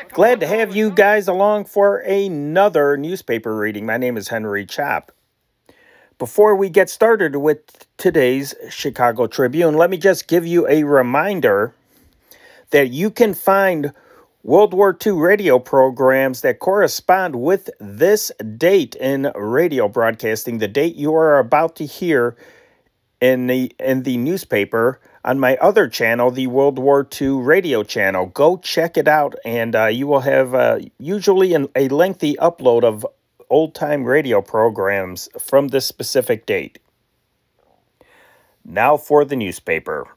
Glad to have you guys along for another newspaper reading. My name is Henry Chop. Before we get started with today's Chicago Tribune, let me just give you a reminder that you can find World War II radio programs that correspond with this date in radio broadcasting, the date you are about to hear in the newspaper, on my other channel, the World War II radio channel. Go check it out, and you will have usually a lengthy upload of old-time radio programs from this specific date. Now for the newspaper.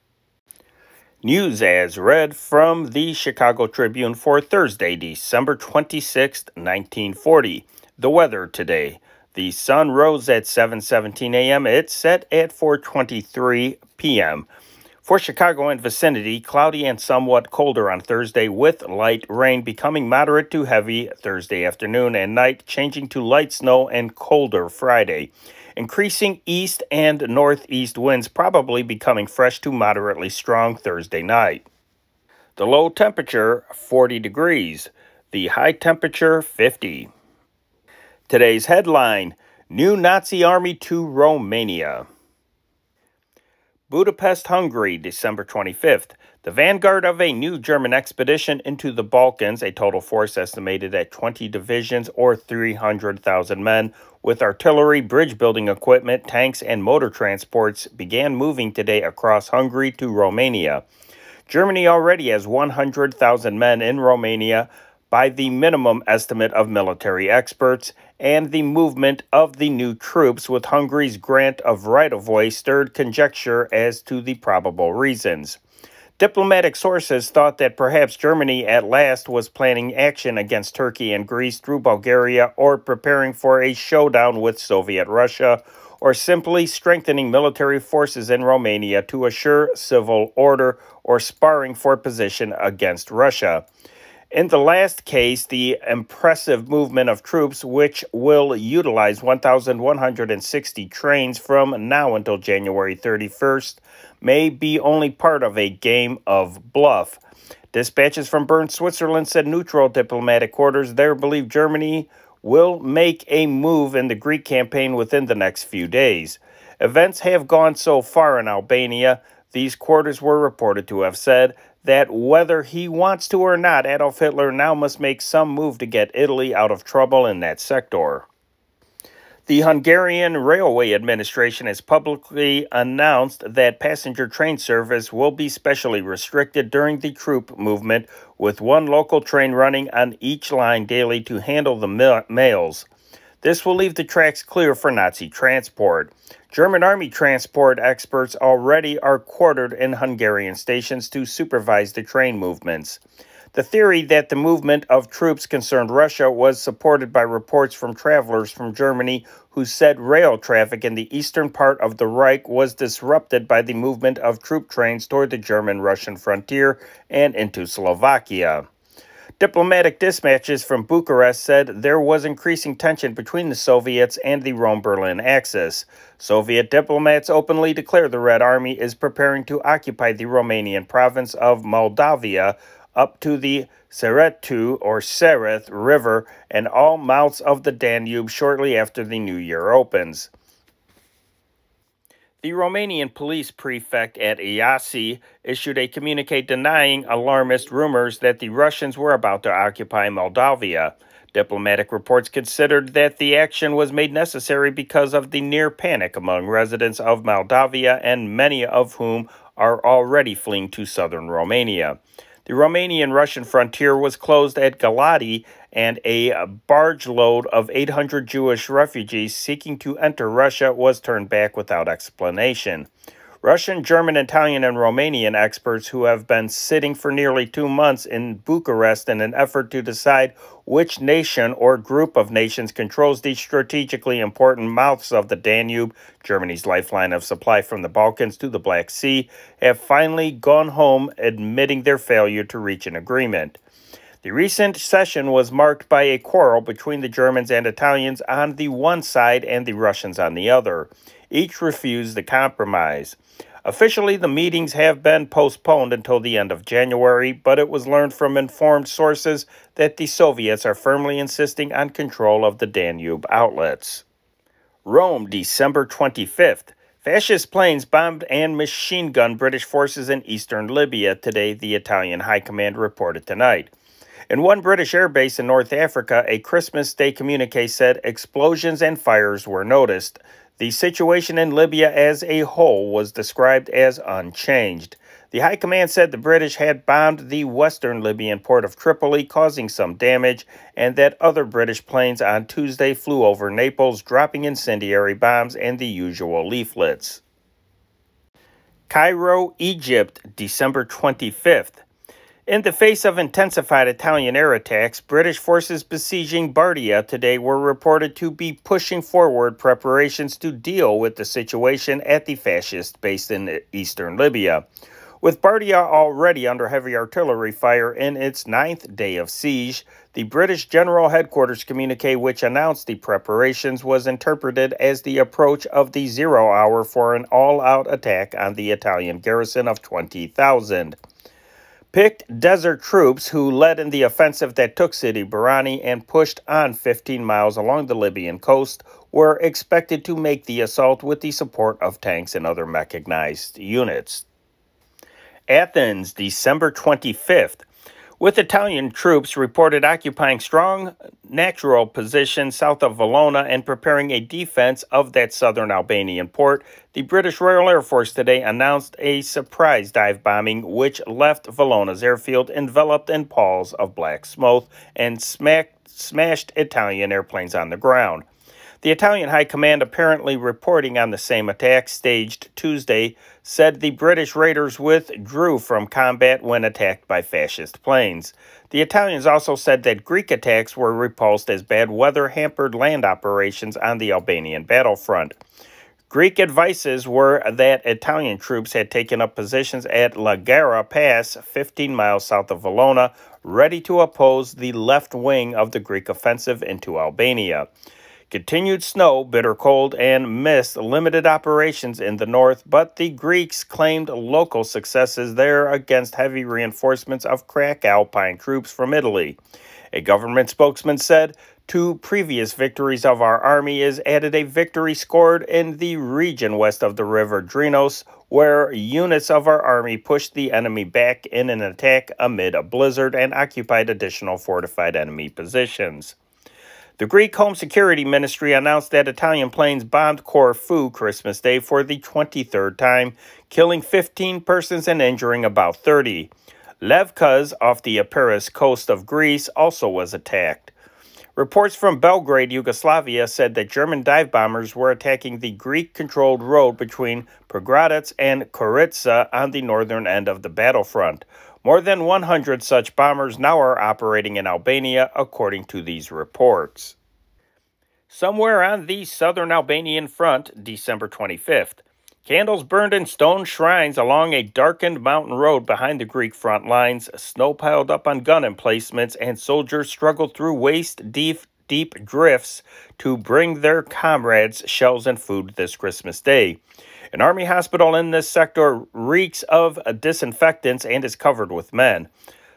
News as read from the Chicago Tribune for Thursday, December 26, 1940. The weather today. The sun rose at 7:17 a.m. It set at 4:23 p.m. For Chicago and vicinity, cloudy and somewhat colder on Thursday with light rain becoming moderate to heavy Thursday afternoon and night, changing to light snow and colder Friday. Increasing east and northeast winds probably becoming fresh to moderately strong Thursday night. The low temperature, 40 degrees. The high temperature, 50. Today's headline, New Nazi Army to Romania. Budapest, Hungary, December 25th. The vanguard of a new German expedition into the Balkans, a total force estimated at 20 divisions or 300,000 men, with artillery, bridge-building equipment, tanks, and motor transports, began moving today across Hungary to Romania. Germany already has 100,000 men in Romania, by the minimum estimate of military experts, and the movement of the new troops with Hungary's grant of right-of-way stirred conjecture as to the probable reasons. Diplomatic sources thought that perhaps Germany at last was planning action against Turkey and Greece through Bulgaria, or preparing for a showdown with Soviet Russia, or simply strengthening military forces in Romania to assure civil order, or sparring for position against Russia. In the last case, the impressive movement of troops, which will utilize 1,160 trains from now until January 31st, may be only part of a game of bluff. Dispatches from Bern, Switzerland said neutral diplomatic quarters there believe Germany will make a move in the Greek campaign within the next few days. Events have gone so far in Albania, these quarters were reported to have said, that whether he wants to or not, Adolf Hitler now must make some move to get Italy out of trouble in that sector. The Hungarian Railway Administration has publicly announced that passenger train service will be specially restricted during the troop movement, with one local train running on each line daily to handle the mails. This will leave the tracks clear for Nazi transport. German army transport experts already are quartered in Hungarian stations to supervise the train movements. The theory that the movement of troops concerned Russia was supported by reports from travelers from Germany who said rail traffic in the eastern part of the Reich was disrupted by the movement of troop trains toward the German-Russian frontier and into Slovakia. Diplomatic dispatches from Bucharest said there was increasing tension between the Soviets and the Rome-Berlin axis. Soviet diplomats openly declare the Red Army is preparing to occupy the Romanian province of Moldavia up to the Seretu or Sereth River and all mouths of the Danube shortly after the new year opens. The Romanian police prefect at Iasi issued a communique denying alarmist rumors that the Russians were about to occupy Moldavia. Diplomatic reports considered that the action was made necessary because of the near panic among residents of Moldavia, and many of whom are already fleeing to southern Romania. The Romanian-Russian frontier was closed at Galati, and a barge load of 800 Jewish refugees seeking to enter Russia was turned back without explanation. Russian, German, Italian, and Romanian experts who have been sitting for nearly 2 months in Bucharest in an effort to decide which nation or group of nations controls the strategically important mouths of the Danube, Germany's lifeline of supply from the Balkans to the Black Sea, have finally gone home admitting their failure to reach an agreement. The recent session was marked by a quarrel between the Germans and Italians on the one side and the Russians on the other. Each refused the compromise. Officially, the meetings have been postponed until the end of January, but it was learned from informed sources that the Soviets are firmly insisting on control of the Danube outlets. Rome, December 25th. Fascist planes bombed and machine-gunned British forces in eastern Libya today, the Italian High Command reported tonight. In one British airbase in North Africa, a Christmas Day communique said explosions and fires were noticed. The situation in Libya as a whole was described as unchanged. The High Command said the British had bombed the western Libyan port of Tripoli, causing some damage, and that other British planes on Tuesday flew over Naples, dropping incendiary bombs and the usual leaflets. Cairo, Egypt, December 25th. In the face of intensified Italian air attacks, British forces besieging Bardia today were reported to be pushing forward preparations to deal with the situation at the fascist base in eastern Libya. With Bardia already under heavy artillery fire in its ninth day of siege, the British General Headquarters communique, which announced the preparations, was interpreted as the approach of the 0 hour for an all-out attack on the Italian garrison of 20,000. Picked desert troops who led in the offensive that took Sidi Barrani and pushed on 15 miles along the Libyan coast were expected to make the assault with the support of tanks and other mechanized units. Athens, December 25th. With Italian troops reported occupying strong natural positions south of Valona and preparing a defense of that southern Albanian port, the British Royal Air Force today announced a surprise dive bombing which left Valona's airfield enveloped in palls of black smoke and smashed Italian airplanes on the ground. The Italian High Command, apparently reporting on the same attack staged Tuesday, said the British raiders withdrew from combat when attacked by fascist planes. The Italians also said that Greek attacks were repulsed as bad weather hampered land operations on the Albanian battlefront. Greek advices were that Italian troops had taken up positions at La Gara Pass, 15 miles south of Valona, ready to oppose the left wing of the Greek offensive into Albania. Continued snow, bitter cold, and mist limited operations in the north, but the Greeks claimed local successes there against heavy reinforcements of crack Alpine troops from Italy. A government spokesman said, "Two previous victories of our army is added a victory scored in the region west of the river Drinos, where units of our army pushed the enemy back in an attack amid a blizzard and occupied additional fortified enemy positions." The Greek Home Security Ministry announced that Italian planes bombed Corfu Christmas Day for the 23rd time, killing 15 persons and injuring about 30. Levkaz, off the Epirus coast of Greece, also was attacked. Reports from Belgrade, Yugoslavia, said that German dive bombers were attacking the Greek-controlled road between Pogradec and Koritsa on the northern end of the battlefront. More than 100 such bombers now are operating in Albania, according to these reports. Somewhere on the southern Albanian front, December 25th. Candles burned in stone shrines along a darkened mountain road behind the Greek front lines, snow piled up on gun emplacements, and soldiers struggled through waist-deep drifts to bring their comrades shells and food this Christmas Day. An army hospital in this sector reeks of disinfectants and is covered with men.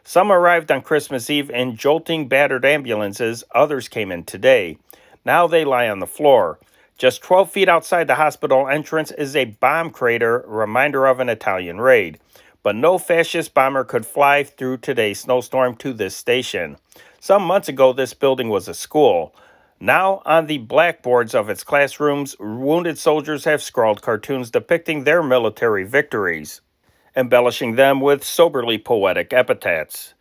Some arrived on Christmas Eve in jolting, battered ambulances. Others came in today. Now they lie on the floor. Just 12 feet outside the hospital entrance is a bomb crater, reminder of an Italian raid. But no fascist bomber could fly through today's snowstorm to this station. Some months ago, this building was a school. Now, on the blackboards of its classrooms, wounded soldiers have scrawled cartoons depicting their military victories, embellishing them with soberly poetic epithets.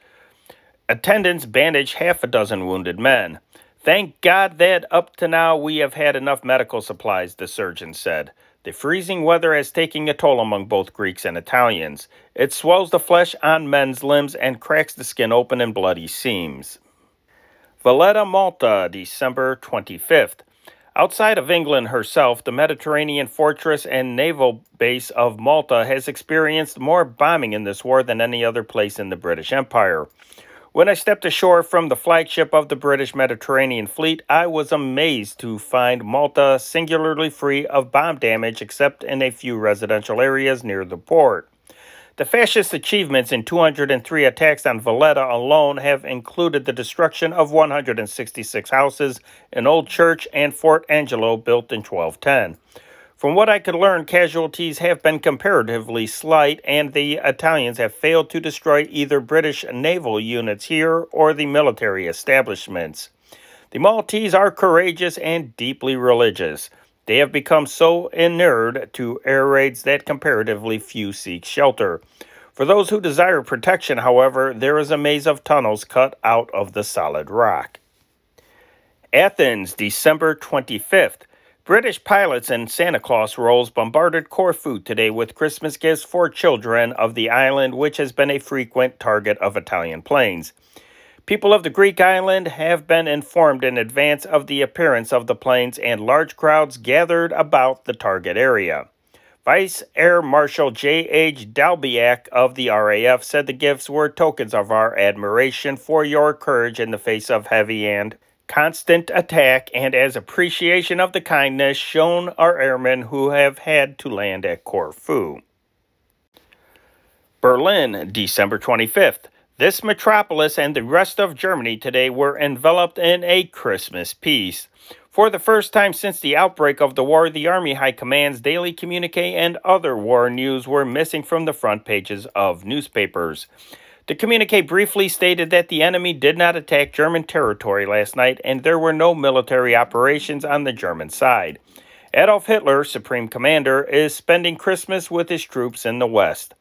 Attendants bandage half a dozen wounded men. "Thank God that up to now we have had enough medical supplies," the surgeon said. The freezing weather is taking a toll among both Greeks and Italians. It swells the flesh on men's limbs and cracks the skin open in bloody seams. Valletta, Malta, December 25th. Outside of England herself, the Mediterranean fortress and naval base of Malta has experienced more bombing in this war than any other place in the British Empire. When I stepped ashore from the flagship of the British Mediterranean Fleet, I was amazed to find Malta singularly free of bomb damage except in a few residential areas near the port. The fascist achievements in 203 attacks on Valletta alone have included the destruction of 166 houses, an old church, and Fort Angelo built in 1210. From what I could learn, casualties have been comparatively slight, and the Italians have failed to destroy either British naval units here or the military establishments. The Maltese are courageous and deeply religious. They have become so inured to air raids that comparatively few seek shelter. For those who desire protection, however, there is a maze of tunnels cut out of the solid rock. Athens, December 25th. British pilots in Santa Claus roles bombarded Corfu today with Christmas gifts for children of the island, which has been a frequent target of Italian planes. People of the Greek island have been informed in advance of the appearance of the planes, and large crowds gathered about the target area. Vice Air Marshal J.H. Dalbiak of the RAF said the gifts were tokens of our admiration for your courage in the face of heavy and constant attack, and as appreciation of the kindness shown our airmen who have had to land at Corfu. Berlin, December 25th. This metropolis and the rest of Germany today were enveloped in a Christmas peace. For the first time since the outbreak of the war, the Army High Command's daily communique and other war news were missing from the front pages of newspapers. The communique briefly stated that the enemy did not attack German territory last night and there were no military operations on the German side. Adolf Hitler, Supreme Commander, is spending Christmas with his troops in the West.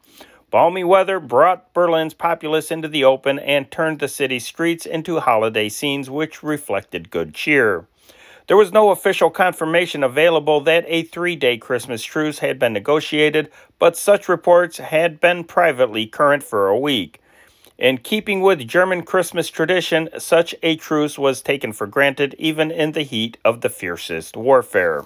Balmy weather brought Berlin's populace into the open and turned the city's streets into holiday scenes which reflected good cheer. There was no official confirmation available that a 3-day Christmas truce had been negotiated, but such reports had been privately current for a week. In keeping with German Christmas tradition, such a truce was taken for granted even in the heat of the fiercest warfare.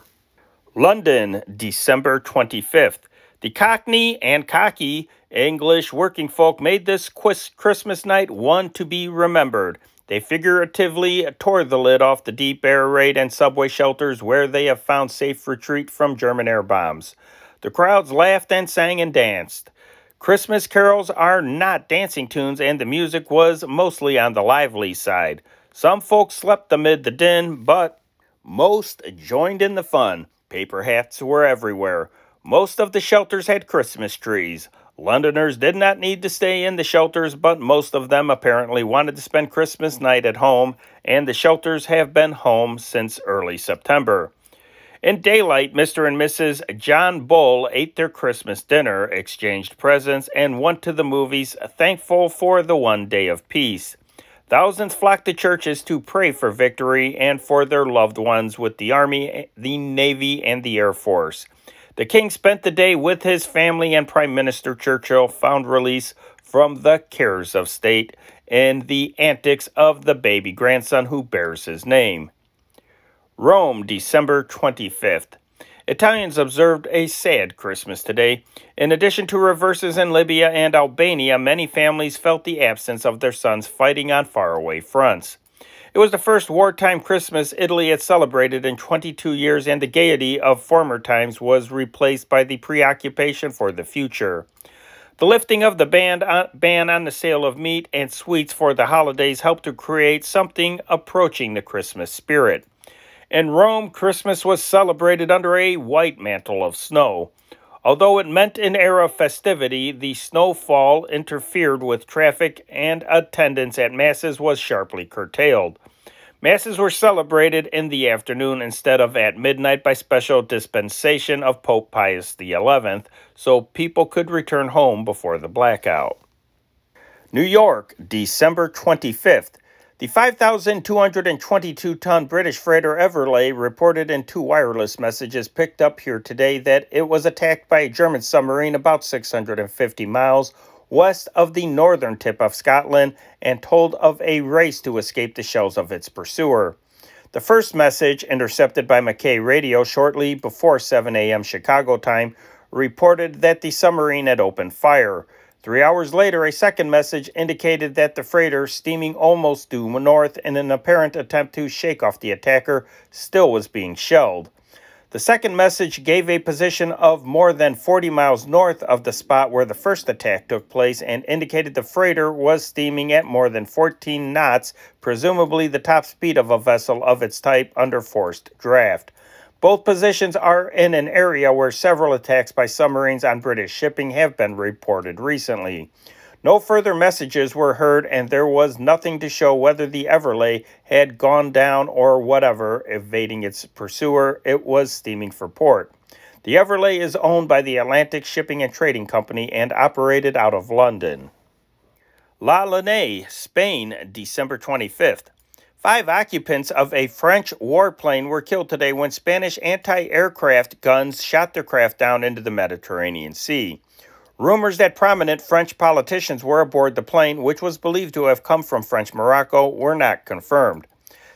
London, December 25th. The Cockney and cocky English working folk made this Christmas night one to be remembered. They figuratively tore the lid off the deep air raid and subway shelters where they have found safe retreat from German air bombs. The crowds laughed and sang and danced. Christmas carols are not dancing tunes, and the music was mostly on the lively side. Some folks slept amid the din, but most joined in the fun. Paper hats were everywhere. Most of the shelters had Christmas trees. Londoners did not need to stay in the shelters, but most of them apparently wanted to spend Christmas night at home, and the shelters have been home since early September. In daylight, Mr. and Mrs. John Bull ate their Christmas dinner, exchanged presents, and went to the movies, thankful for the one day of peace. Thousands flocked to churches to pray for victory and for their loved ones with the Army, the Navy, and the Air Force. The King spent the day with his family, and Prime Minister Churchill found release from the cares of state in the antics of the baby grandson who bears his name. Rome, December 25th. Italians observed a sad Christmas today. In addition to reverses in Libya and Albania, many families felt the absence of their sons fighting on faraway fronts. It was the first wartime Christmas Italy had celebrated in 22 years, and the gaiety of former times was replaced by the preoccupation for the future. The lifting of the ban on the sale of meat and sweets for the holidays helped to create something approaching the Christmas spirit. In Rome, Christmas was celebrated under a white mantle of snow. Although it meant an era of festivity, the snowfall interfered with traffic and attendance at Masses was sharply curtailed. Masses were celebrated in the afternoon instead of at midnight by special dispensation of Pope Pius XI, so people could return home before the blackout. New York, December 25th. The 5,222-ton British freighter Everleigh reported in 2 wireless messages picked up here today that it was attacked by a German submarine about 650 miles west of the northern tip of Scotland and told of a race to escape the shells of its pursuer. The first message, intercepted by Mackay Radio shortly before 7 a.m. Chicago time, reported that the submarine had opened fire. 3 hours later, a second message indicated that the freighter, steaming almost due north in an apparent attempt to shake off the attacker, still was being shelled. The second message gave a position of more than 40 miles north of the spot where the first attack took place and indicated the freighter was steaming at more than 14 knots, presumably the top speed of a vessel of its type under forced draft. Both positions are in an area where several attacks by submarines on British shipping have been reported recently. No further messages were heard, and there was nothing to show whether the Everlay had gone down or whatever, evading its pursuer. It was steaming for port. The Everlay is owned by the Atlantic Shipping and Trading Company and operated out of London. La Linné, Spain, December 25th. 5 occupants of a French warplane were killed today when Spanish anti-aircraft guns shot their craft down into the Mediterranean Sea. Rumors that prominent French politicians were aboard the plane, which was believed to have come from French Morocco, were not confirmed.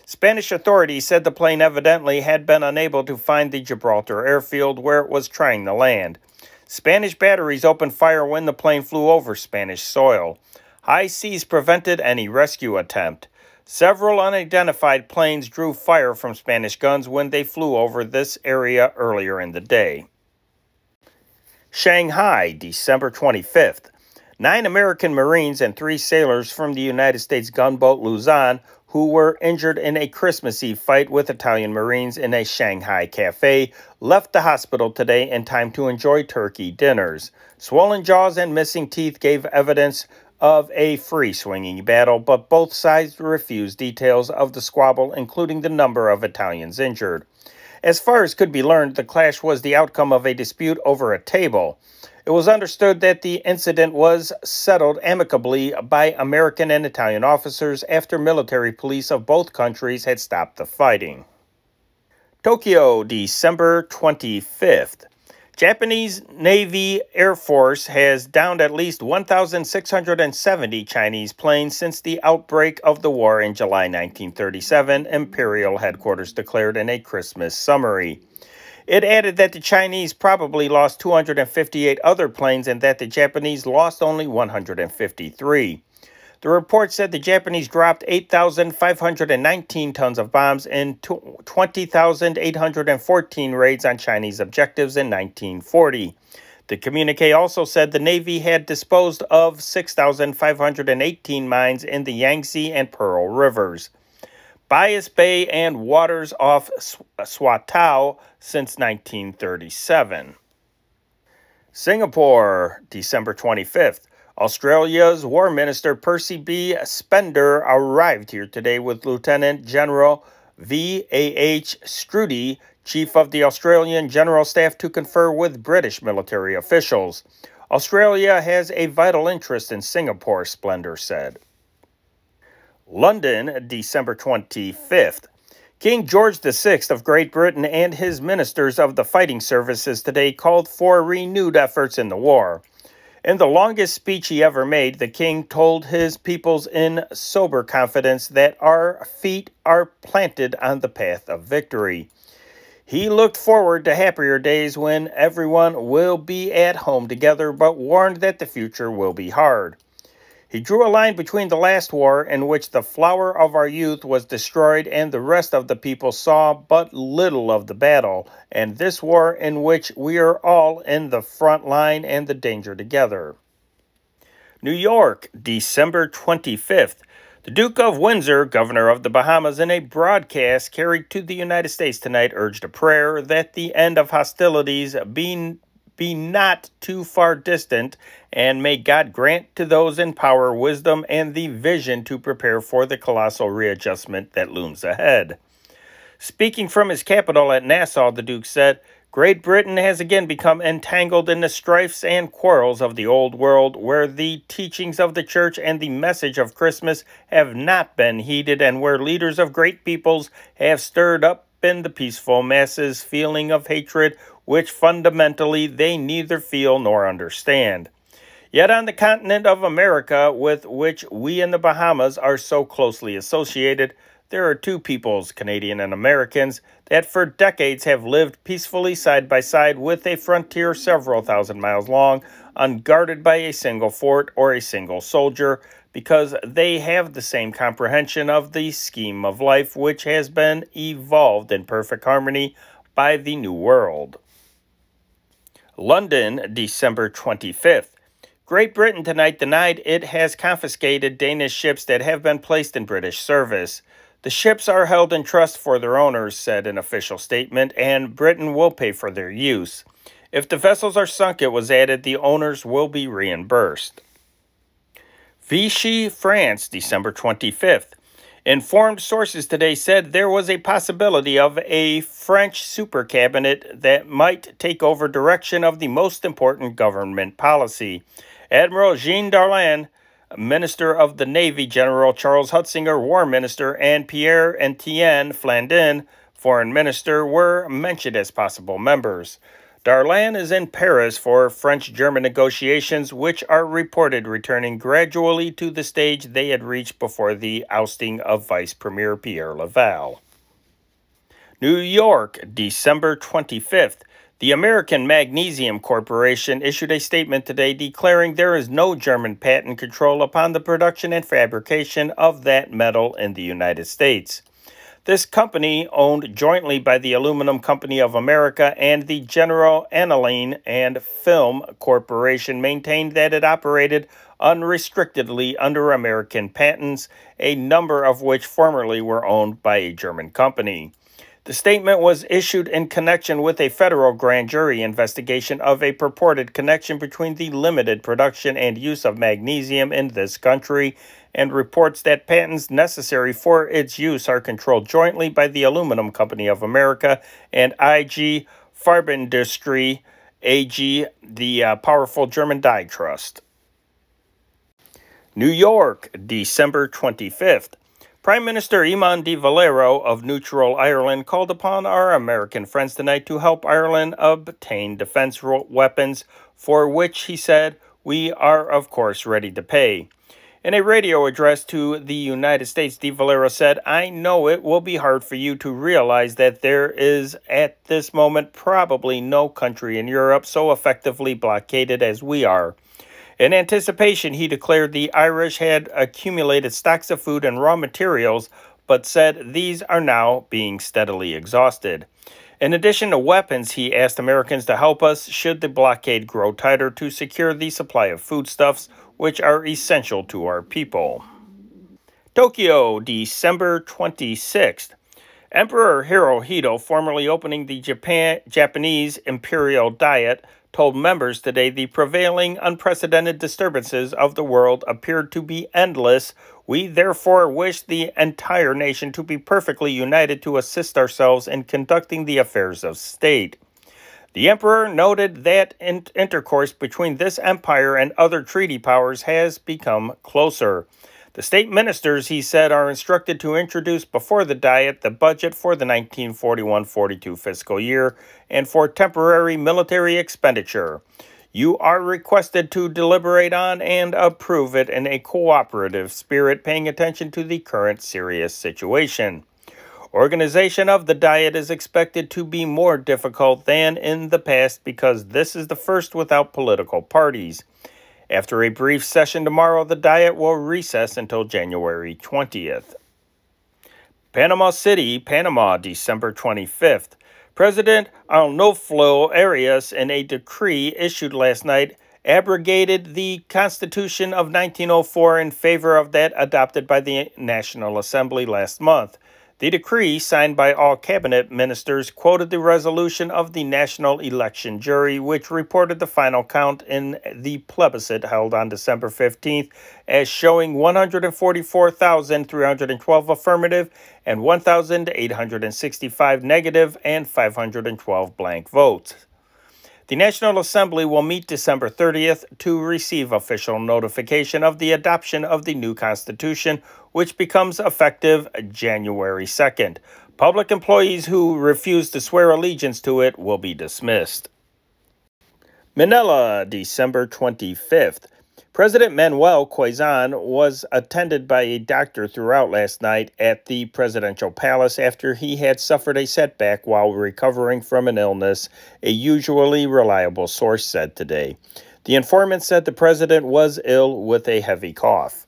Spanish authorities said the plane evidently had been unable to find the Gibraltar airfield where it was trying to land. Spanish batteries opened fire when the plane flew over Spanish soil. High seas prevented any rescue attempt. Several unidentified planes drew fire from Spanish guns when they flew over this area earlier in the day. Shanghai, December 25th. 9 American Marines and 3 sailors from the United States gunboat Luzon, who were injured in a Christmas Eve fight with Italian Marines in a Shanghai cafe, left the hospital today in time to enjoy turkey dinners. Swollen jaws and missing teeth gave evidence of a free-swinging battle, but both sides refused details of the squabble, including the number of Italians injured. As far as could be learned, the clash was the outcome of a dispute over a table. It was understood that the incident was settled amicably by American and Italian officers after military police of both countries had stopped the fighting. Tokyo, December 25th. Japanese Navy Air Force has downed at least 1,670 Chinese planes since the outbreak of the war in July 1937, Imperial Headquarters declared in a Christmas summary. It added that the Chinese probably lost 258 other planes and that the Japanese lost only 153. The report said the Japanese dropped 8,519 tons of bombs in 20,814 raids on Chinese objectives in 1940. The communique also said the Navy had disposed of 6,518 mines in the Yangtze and Pearl Rivers, Bias Bay, and waters off Swatow since 1937. Singapore, December 25th. Australia's War Minister Percy B. Spender arrived here today with Lieutenant General V.A.H. Strudy, Chief of the Australian General Staff, to confer with British military officials. Australia has a vital interest in Singapore, Spender said. London, December 25th. King George VI of Great Britain and his ministers of the fighting services today called for renewed efforts in the war. In the longest speech he ever made, the king told his peoples in sober confidence that our feet are planted on the path of victory. He looked forward to happier days when everyone will be at home together, but warned that the future will be hard. He drew a line between the last war, in which the flower of our youth was destroyed and the rest of the people saw but little of the battle, and this war in which we are all in the front line and the danger together. New York, December 25th. The Duke of Windsor, governor of the Bahamas, in a broadcast carried to the United States tonight, urged a prayer that the end of hostilities be not too far distant, and may God grant to those in power wisdom and the vision to prepare for the colossal readjustment that looms ahead. Speaking from his capital at Nassau, the Duke said, Great Britain has again become entangled in the strifes and quarrels of the old world, where the teachings of the church and the message of Christmas have not been heeded, and where leaders of great peoples have stirred up in the peaceful masses feeling of hatred which fundamentally they neither feel nor understand. Yet on the continent of America, with which we in the Bahamas are so closely associated, there are two peoples, Canadian and Americans, that for decades have lived peacefully side by side with a frontier several thousand miles long unguarded by a single fort or a single soldier, because they have the same comprehension of the scheme of life which has been evolved in perfect harmony by the New World. London, December 25th. Great Britain tonight denied it has confiscated Danish ships that have been placed in British service. The ships are held in trust for their owners, said an official statement, and Britain will pay for their use. If the vessels are sunk, it was added, the owners will be reimbursed. Vichy, France, December 25th. Informed sources today said there was a possibility of a French super cabinet that might take over direction of the most important government policy. Admiral Jean Darlan, Minister of the Navy, General Charles Hutzinger, War Minister, and Pierre-Etienne Flandin, Foreign Minister, were mentioned as possible members. Darlan is in Paris for French-German negotiations, which are reported returning gradually to the stage they had reached before the ousting of Vice Premier Pierre Laval. New York, December 25th. The American Magnesium Corporation issued a statement today declaring there is no German patent control upon the production and fabrication of that metal in the United States. This company, owned jointly by the Aluminum Company of America and the General Aniline and Film Corporation, maintained that it operated unrestrictedly under American patents, a number of which formerly were owned by a German company. The statement was issued in connection with a federal grand jury investigation of a purported connection between the limited production and use of magnesium in this country, and reports that patents necessary for its use are controlled jointly by the Aluminum Company of America and IG Farbenindustrie AG, the powerful German die trust. New York, December 25th. Prime Minister Eamon de Valero of neutral Ireland called upon our American friends tonight to help Ireland obtain defense weapons, for which, he said, we are, of course, ready to pay. In a radio address to the United States, de Valero said, I know it will be hard for you to realize that there is, at this moment, probably no country in Europe so effectively blockaded as we are. In anticipation, he declared the Irish had accumulated stocks of food and raw materials, but said these are now being steadily exhausted. In addition to weapons, he asked Americans to help us should the blockade grow tighter to secure the supply of foodstuffs, which are essential to our people. Tokyo, December 26th. Emperor Hirohito, formerly opening the Japanese Imperial Diet, told members today the prevailing unprecedented disturbances of the world appeared to be endless. We therefore wish the entire nation to be perfectly united to assist ourselves in conducting the affairs of state. The emperor noted that intercourse between this empire and other treaty powers has become closer. The state ministers, he said, are instructed to introduce before the Diet the budget for the 1941-42 fiscal year and for temporary military expenditure. You are requested to deliberate on and approve it in a cooperative spirit, paying attention to the current serious situation. Organization of the Diet is expected to be more difficult than in the past because this is the first without political parties. After a brief session tomorrow, the Diet will recess until January 20th. Panama City, Panama, December 25th. President Arnulfo Arias, in a decree issued last night, abrogated the Constitution of 1904 in favor of that adopted by the National Assembly last month. The decree, signed by all cabinet ministers, quoted the resolution of the National Election Jury, which reported the final count in the plebiscite held on December 15th as showing 144,312 affirmative and 1,865 negative and 512 blank votes. The National Assembly will meet December 30th to receive official notification of the adoption of the new Constitution, which becomes effective January 2nd. Public employees who refuse to swear allegiance to it will be dismissed. Manila, December 25th. President Manuel Quezon was attended by a doctor throughout last night at the presidential palace after he had suffered a setback while recovering from an illness, a usually reliable source said today. The informant said the president was ill with a heavy cough.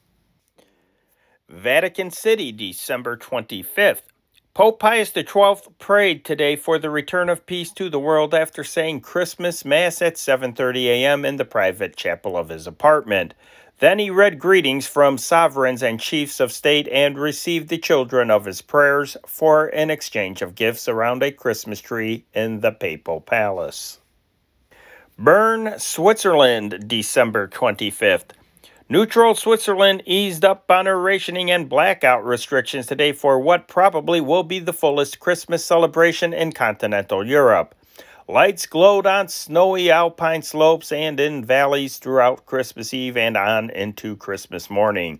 Vatican City, December 25th. Pope Pius XII prayed today for the return of peace to the world after saying Christmas Mass at 7:30 a.m. in the private chapel of his apartment. Then he read greetings from sovereigns and chiefs of state and received the children of his prayers for an exchange of gifts around a Christmas tree in the papal palace. Bern, Switzerland, December 25th. Neutral Switzerland eased up on her rationing and blackout restrictions today for what probably will be the fullest Christmas celebration in continental Europe. Lights glowed on snowy alpine slopes and in valleys throughout Christmas Eve and on into Christmas morning.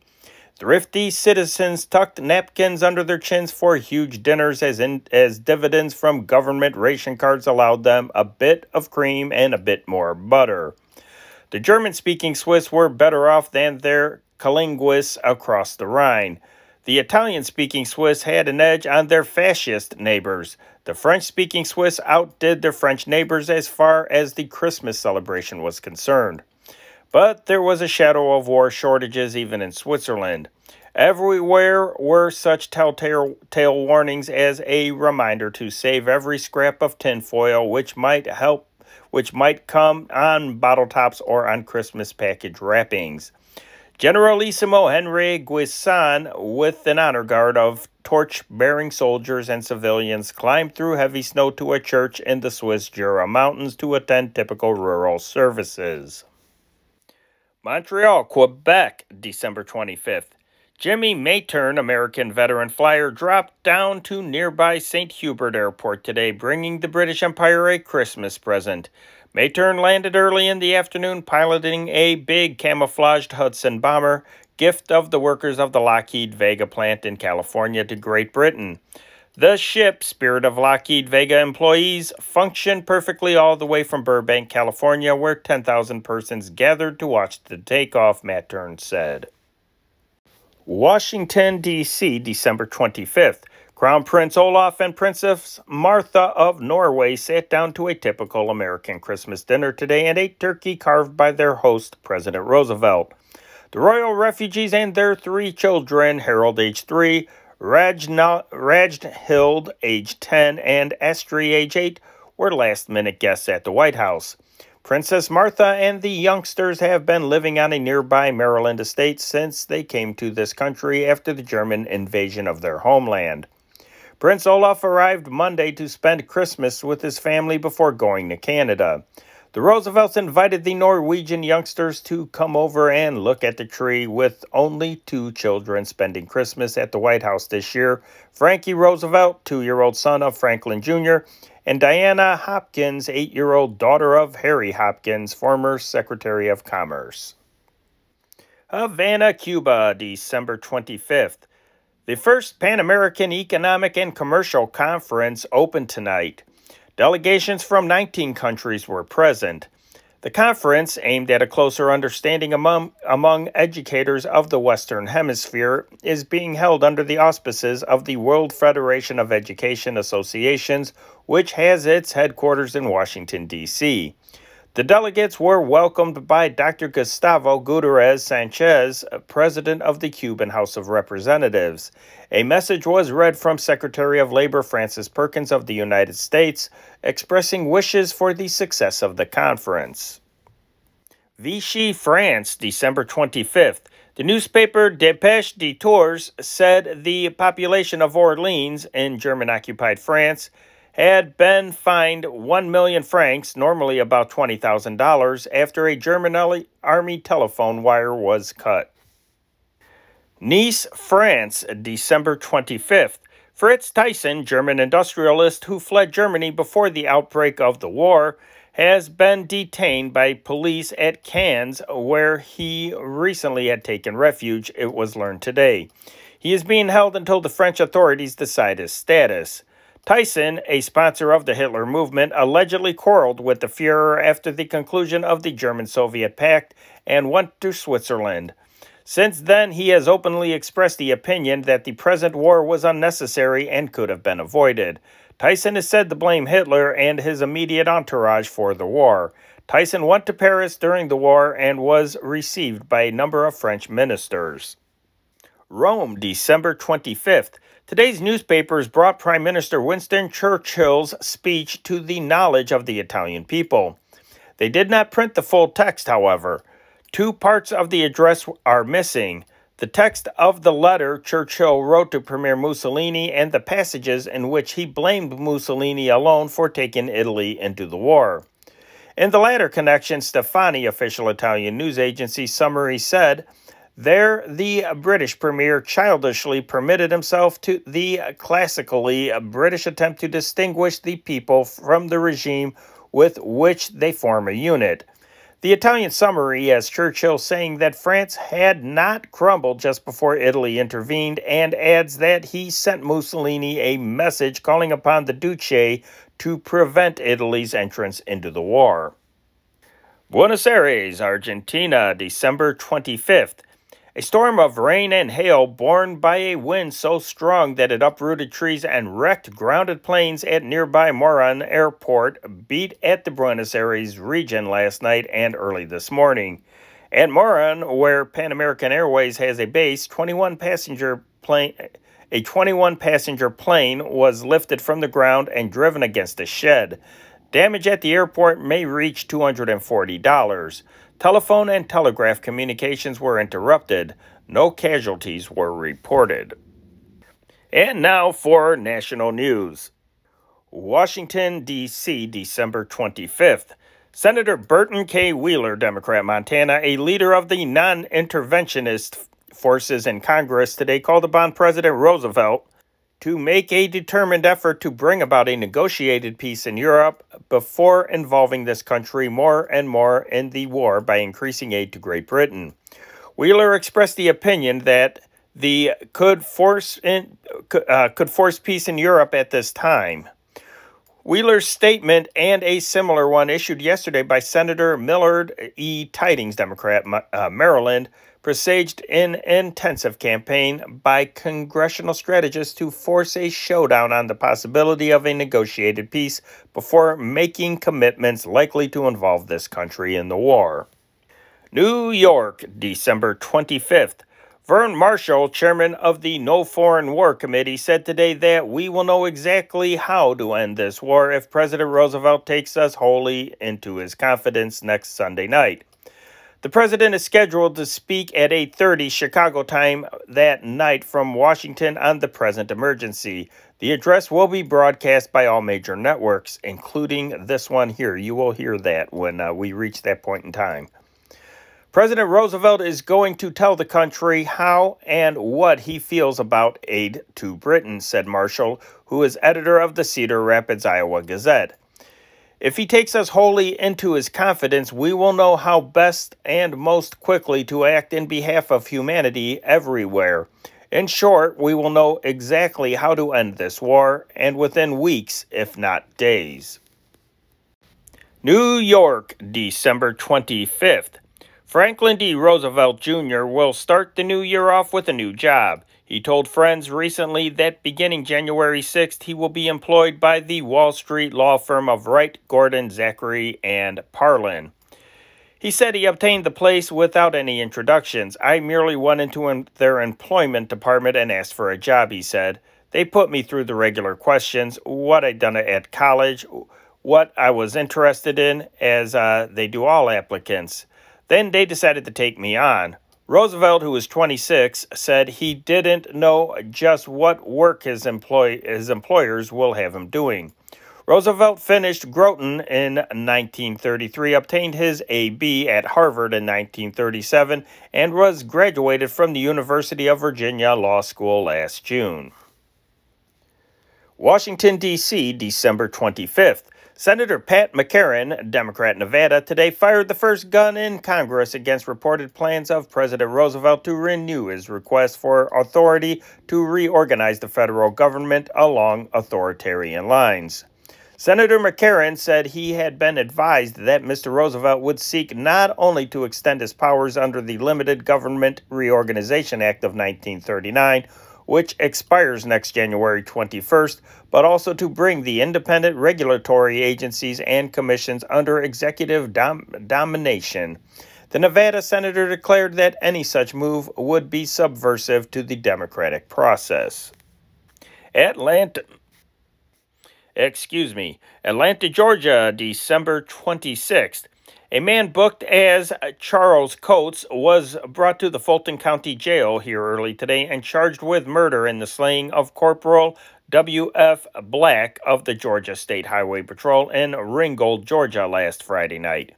Thrifty citizens tucked napkins under their chins for huge dinners as dividends from government ration cards allowed them a bit of cream and a bit more butter. The German-speaking Swiss were better off than their colinguists across the Rhine. The Italian-speaking Swiss had an edge on their fascist neighbors. The French-speaking Swiss outdid their French neighbors as far as the Christmas celebration was concerned. But there was a shadow of war shortages even in Switzerland. Everywhere were such telltale warnings as a reminder to save every scrap of tinfoil which might come on bottle tops or on Christmas package wrappings. Generalissimo Henry Guisan, with an honor guard of torch-bearing soldiers and civilians, climbed through heavy snow to a church in the Swiss Jura Mountains to attend typical rural services. Montreal, Quebec, December 25th. Jimmy Mayturn, American veteran flyer, dropped down to nearby St. Hubert Airport today, bringing the British Empire a Christmas present. Mayturn landed early in the afternoon piloting a big camouflaged Hudson bomber, gift of the workers of the Lockheed Vega plant in California to Great Britain. The ship, Spirit of Lockheed Vega employees, functioned perfectly all the way from Burbank, California, where 10,000 persons gathered to watch the takeoff, Mayturn said. Washington, D.C., December 25th. Crown Prince Olaf and Princess Martha of Norway sat down to a typical American Christmas dinner today and ate turkey carved by their host, President Roosevelt. The royal refugees and their 3 children, Harold, age 3, Rajhild, age 10, and Estrie, age 8, were last-minute guests at the White House. Princess Martha and the youngsters have been living on a nearby Maryland estate since they came to this country after the German invasion of their homeland. Prince Olaf arrived Monday to spend Christmas with his family before going to Canada. The Roosevelts invited the Norwegian youngsters to come over and look at the tree, with only 2 children spending Christmas at the White House this year: Frankie Roosevelt, 2-year-old son of Franklin Jr., and Diana Hopkins, 8-year-old daughter of Harry Hopkins, former Secretary of Commerce. Havana, Cuba, December 25th. The first Pan American Economic and Commercial Conference opened tonight. Delegations from 19 countries were present. The conference, aimed at a closer understanding among educators of the Western Hemisphere, is being held under the auspices of the World Federation of Education Associations, which has its headquarters in Washington, D.C. The delegates were welcomed by Dr. Gustavo Gutierrez Sanchez, president of the Cuban House of Representatives. A message was read from Secretary of Labor Frances Perkins of the United States, expressing wishes for the success of the conference. Vichy, France, December 25th. The newspaper Dépêche des Tours said the population of Orleans in German-occupied France had been fined 1 million francs, normally about $20,000, after a German army telephone wire was cut. Nice, France, December 25th. Fritz Thyssen, German industrialist who fled Germany before the outbreak of the war, has been detained by police at Cannes, where he recently had taken refuge, it was learned today. He is being held until the French authorities decide his status. Thyssen, a sponsor of the Hitler movement, allegedly quarreled with the Führer after the conclusion of the German-Soviet Pact and went to Switzerland. Since then, he has openly expressed the opinion that the present war was unnecessary and could have been avoided. Tyson is said to blame Hitler and his immediate entourage for the war. Tyson went to Paris during the war and was received by a number of French ministers. Rome, December 25th. Today's newspapers brought Prime Minister Winston Churchill's speech to the knowledge of the Italian people. They did not print the full text, however. Two parts of the address are missing: the text of the letter Churchill wrote to Premier Mussolini and the passages in which he blamed Mussolini alone for taking Italy into the war. In the latter connection, Stefani, official Italian news agency summary, said, "There, the British premier childishly permitted himself to the classically British attempt to distinguish the people from the regime with which they form a unit." The Italian summary has Churchill saying that France had not crumbled just before Italy intervened, and adds that he sent Mussolini a message calling upon the Duce to prevent Italy's entrance into the war. Buenos Aires, Argentina, December 25th. A storm of rain and hail borne by a wind so strong that it uprooted trees and wrecked grounded planes at nearby Moron Airport beat at the Buenos Aires region last night and early this morning. At Moron, where Pan American Airways has a base, a 21-passenger plane was lifted from the ground and driven against a shed. Damage at the airport may reach $240. Telephone and telegraph communications were interrupted. No casualties were reported. And now for national news. Washington, D.C., December 25th. Senator Burton K. Wheeler, Democrat, Montana, a leader of the non-interventionist forces in Congress, today called upon President Roosevelt to make a determined effort to bring about a negotiated peace in Europe before involving this country more and more in the war by increasing aid to Great Britain. Wheeler expressed the opinion that could force peace in Europe at this time. Wheeler's statement and a similar one issued yesterday by Senator Millard E. Tydings, Democrat, Maryland, presaged an intensive campaign by congressional strategists to force a showdown on the possibility of a negotiated peace before making commitments likely to involve this country in the war. New York, December 25th. Vern Marshall, chairman of the No Foreign War Committee, said today that we will know exactly how to end this war if President Roosevelt takes us wholly into his confidence next Sunday night. The president is scheduled to speak at 8:30 Chicago time that night from Washington on the present emergency. The address will be broadcast by all major networks, including this one here. You will hear that when we reach that point in time. President Roosevelt is going to tell the country how and what he feels about aid to Britain, said Marshall, who is editor of the Cedar Rapids, Iowa Gazette. If he takes us wholly into his confidence, we will know how best and most quickly to act in behalf of humanity everywhere. In short, we will know exactly how to end this war, and within weeks, if not days. New York, December 25th. Franklin D. Roosevelt Jr. will start the new year off with a new job. He told friends recently that beginning January 6th, he will be employed by the Wall Street law firm of Wright, Gordon, Zachary, and Parlin. He said he obtained the place without any introductions. I merely went into their employment department and asked for a job, he said. They put me through the regular questions, what I'd done at college, what I was interested in, as they do all applicants. Then they decided to take me on. Roosevelt, who was 26, said he didn't know just what work his employers will have him doing. Roosevelt finished Groton in 1933, obtained his A.B. at Harvard in 1937, and was graduated from the University of Virginia Law School last June. Washington, D.C., December 25th. Senator Pat McCarran, Democrat, Nevada, today fired the first gun in Congress against reported plans of President Roosevelt to renew his request for authority to reorganize the federal government along authoritarian lines. Senator McCarran said he had been advised that Mr. Roosevelt would seek not only to extend his powers under the Limited Government Reorganization Act of 1939, which expires next January 21st, but also to bring the independent regulatory agencies and commissions under executive domination. The Nevada senator declared that any such move would be subversive to the democratic process. Atlanta, Georgia, December 26th. A man booked as Charles Coates was brought to the Fulton County Jail here early today and charged with murder in the slaying of Corporal W.F. Black of the Georgia State Highway Patrol in Ringgold, Georgia, last Friday night.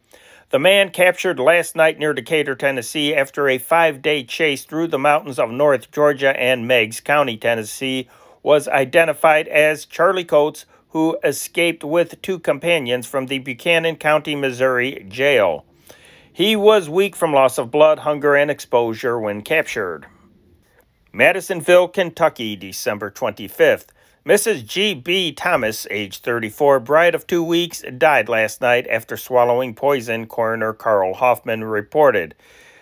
The man, captured last night near Decatur, Tennessee, after a 5-day chase through the mountains of North Georgia and Meigs County, Tennessee, was identified as Charlie Coates, who escaped with 2 companions from the Buchanan County, Missouri jail. He was weak from loss of blood, hunger, and exposure when captured. Madisonville, Kentucky, December 25th. Mrs. G.B. Thomas, age 34, bride of 2 weeks, died last night after swallowing poison, coroner Carl Hoffman reported.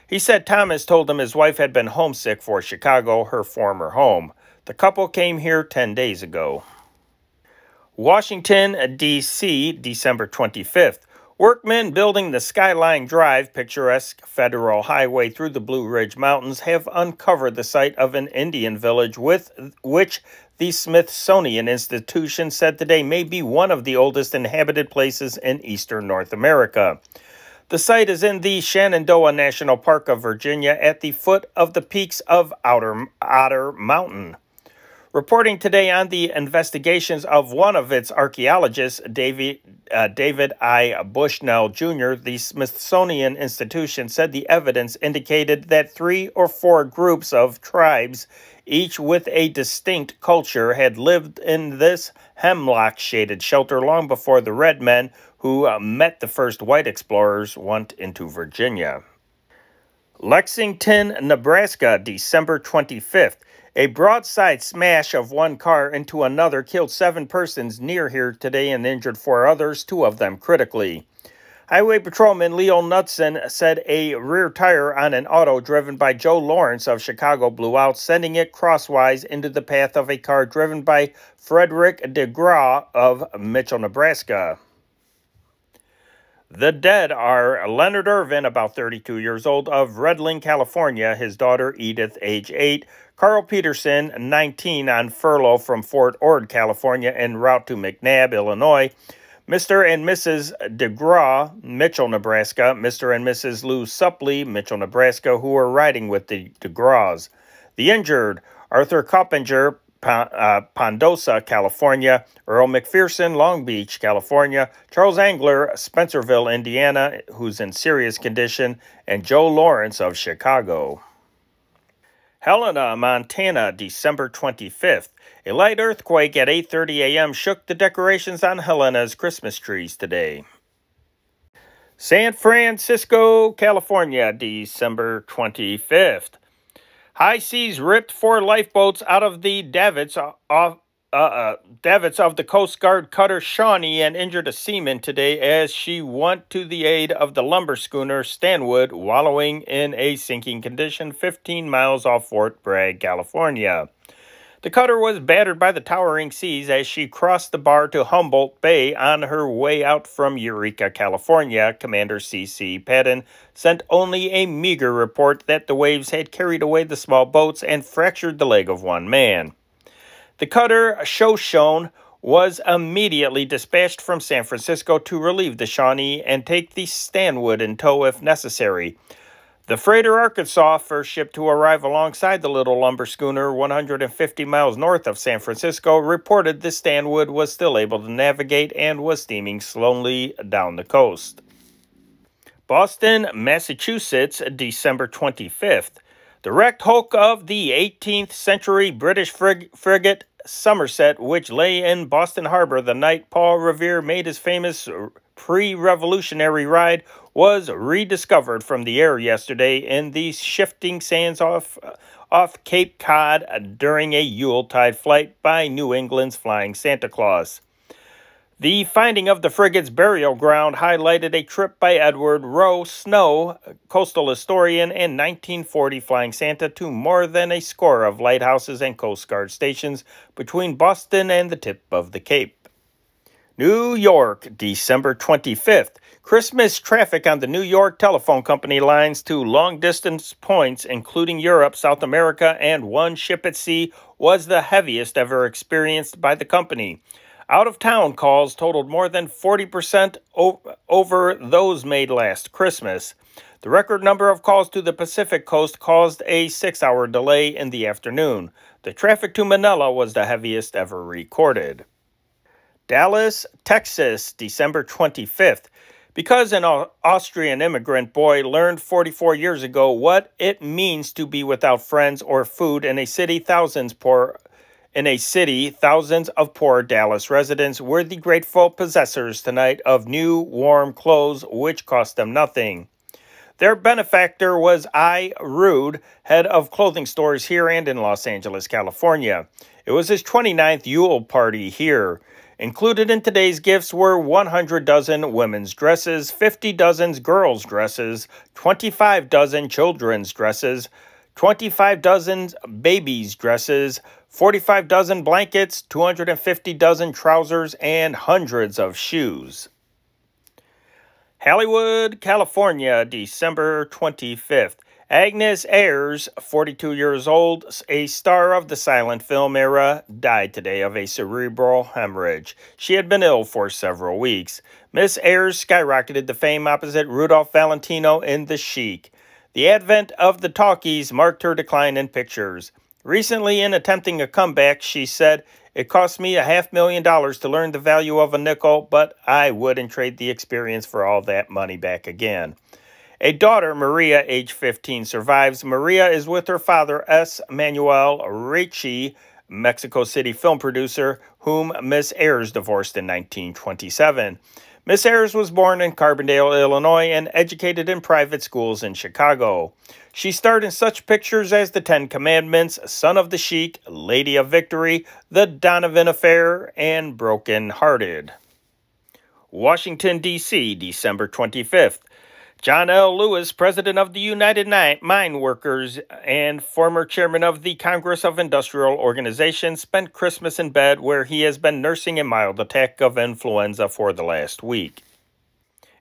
He said Thomas told him his wife had been homesick for Chicago, her former home. The couple came here 10 days ago. Washington, D.C., December 25th. Workmen building the Skyline Drive, picturesque federal highway through the Blue Ridge Mountains, have uncovered the site of an Indian village with which the Smithsonian Institution said today may be one of the oldest inhabited places in eastern North America. The site is in the Shenandoah National Park of Virginia at the foot of the peaks of Otter Mountain. Reporting today on the investigations of one of its archaeologists, David I. Bushnell, Jr., the Smithsonian Institution said the evidence indicated that 3 or 4 groups of tribes, each with a distinct culture, had lived in this hemlock-shaded shelter long before the red men who met the first white explorers went into Virginia. Lexington, Nebraska, December 25th. A broadside smash of one car into another killed 7 persons near here today and injured 4 others, 2 of them critically. Highway Patrolman Leo Knudsen said a rear tire on an auto driven by Joe Lawrence of Chicago blew out, sending it crosswise into the path of a car driven by Frederick DeGraw of Mitchell, Nebraska. The dead are Leonard Irvin, about 32 years old, of Redling, California, his daughter Edith, age 8, Carl Peterson, 19, on furlough from Fort Ord, California, en route to McNabb, Illinois, Mr. and Mrs. DeGraw, Mitchell, Nebraska, Mr. and Mrs. Lou Suppley, Mitchell, Nebraska, who were riding with the DeGraws. The injured, Arthur Coppinger, Pondosa, California, Earl McPherson, Long Beach, California, Charles Angler, Spencerville, Indiana, who's in serious condition, and Joe Lawrence of Chicago. Helena, Montana, December 25th. A light earthquake at 8:30 a.m. shook the decorations on Helena's Christmas trees today. San Francisco, California, December 25th. High seas ripped 4 lifeboats out of the davits of the Coast Guard cutter Shawnee and injured a seaman today as she went to the aid of the lumber schooner Stanwood, wallowing in a sinking condition 15 miles off Fort Bragg, California. The cutter was battered by the towering seas as she crossed the bar to Humboldt Bay on her way out from Eureka, California. Commander C.C. Patton sent only a meager report that the waves had carried away the small boats and fractured the leg of one man. The cutter Shoshone was immediately dispatched from San Francisco to relieve the Shawnee and take the Stanwood in tow if necessary. The freighter Arkansas, first ship to arrive alongside the little lumber schooner 150 miles north of San Francisco, reported the Stanwood was still able to navigate and was steaming slowly down the coast. Boston, Massachusetts, December 25th. The wrecked hulk of the 18th century British frigate Somerset, which lay in Boston Harbor the night Paul Revere made his famous pre-revolutionary ride, was rediscovered from the air yesterday in the shifting sands off Cape Cod during a Yuletide flight by New England's Flying Santa Claus. The finding of the frigate's burial ground highlighted a trip by Edward Rowe Snow, coastal historian and 1940 Flying Santa, to more than a score of lighthouses and Coast Guard stations between Boston and the tip of the Cape. New York, December 25th. Christmas traffic on the New York Telephone Company lines to long-distance points, including Europe, South America, and one ship at sea, was the heaviest ever experienced by the company. Out-of-town calls totaled more than 40% over those made last Christmas. The record number of calls to the Pacific Coast caused a 6-hour delay in the afternoon. The traffic to Manila was the heaviest ever recorded. Dallas, Texas, December 25th. Because an Austrian immigrant boy learned 44 years ago what it means to be without friends or food in a city, thousands of poor Dallas residents were the grateful possessors tonight of new, warm clothes, which cost them nothing. Their benefactor was I. Rude, head of clothing stores here and in Los Angeles, California. It was his 29th Yule party here. Included in today's gifts were 100 dozen women's dresses, 50 dozens girls' dresses, 25 dozen children's dresses, 25 dozen babies' dresses, 45 dozen blankets, 250 dozen trousers, and hundreds of shoes. Hollywood, California, December 25th. Agnes Ayres, 42 years old, a star of the silent film era, died today of a cerebral hemorrhage. She had been ill for several weeks. Miss Ayres skyrocketed to fame opposite Rudolph Valentino in The Sheik. The advent of the talkies marked her decline in pictures. Recently, in attempting a comeback, she said, "It cost me $500,000 to learn the value of a nickel, but I wouldn't trade the experience for all that money back again." A daughter, Maria, age 15, survives. Maria is with her father, S. Manuel Ricci, Mexico City film producer, whom Miss Ayres divorced in 1927. Miss Ayres was born in Carbondale, Illinois, and educated in private schools in Chicago. She starred in such pictures as The Ten Commandments, Son of the Sheik, Lady of Victory, The Donovan Affair, and Broken Hearted. Washington, D.C., December 25th. John L. Lewis, president of the United Mine Workers and former chairman of the Congress of Industrial Organizations, spent Christmas in bed where he has been nursing a mild attack of influenza for the last week.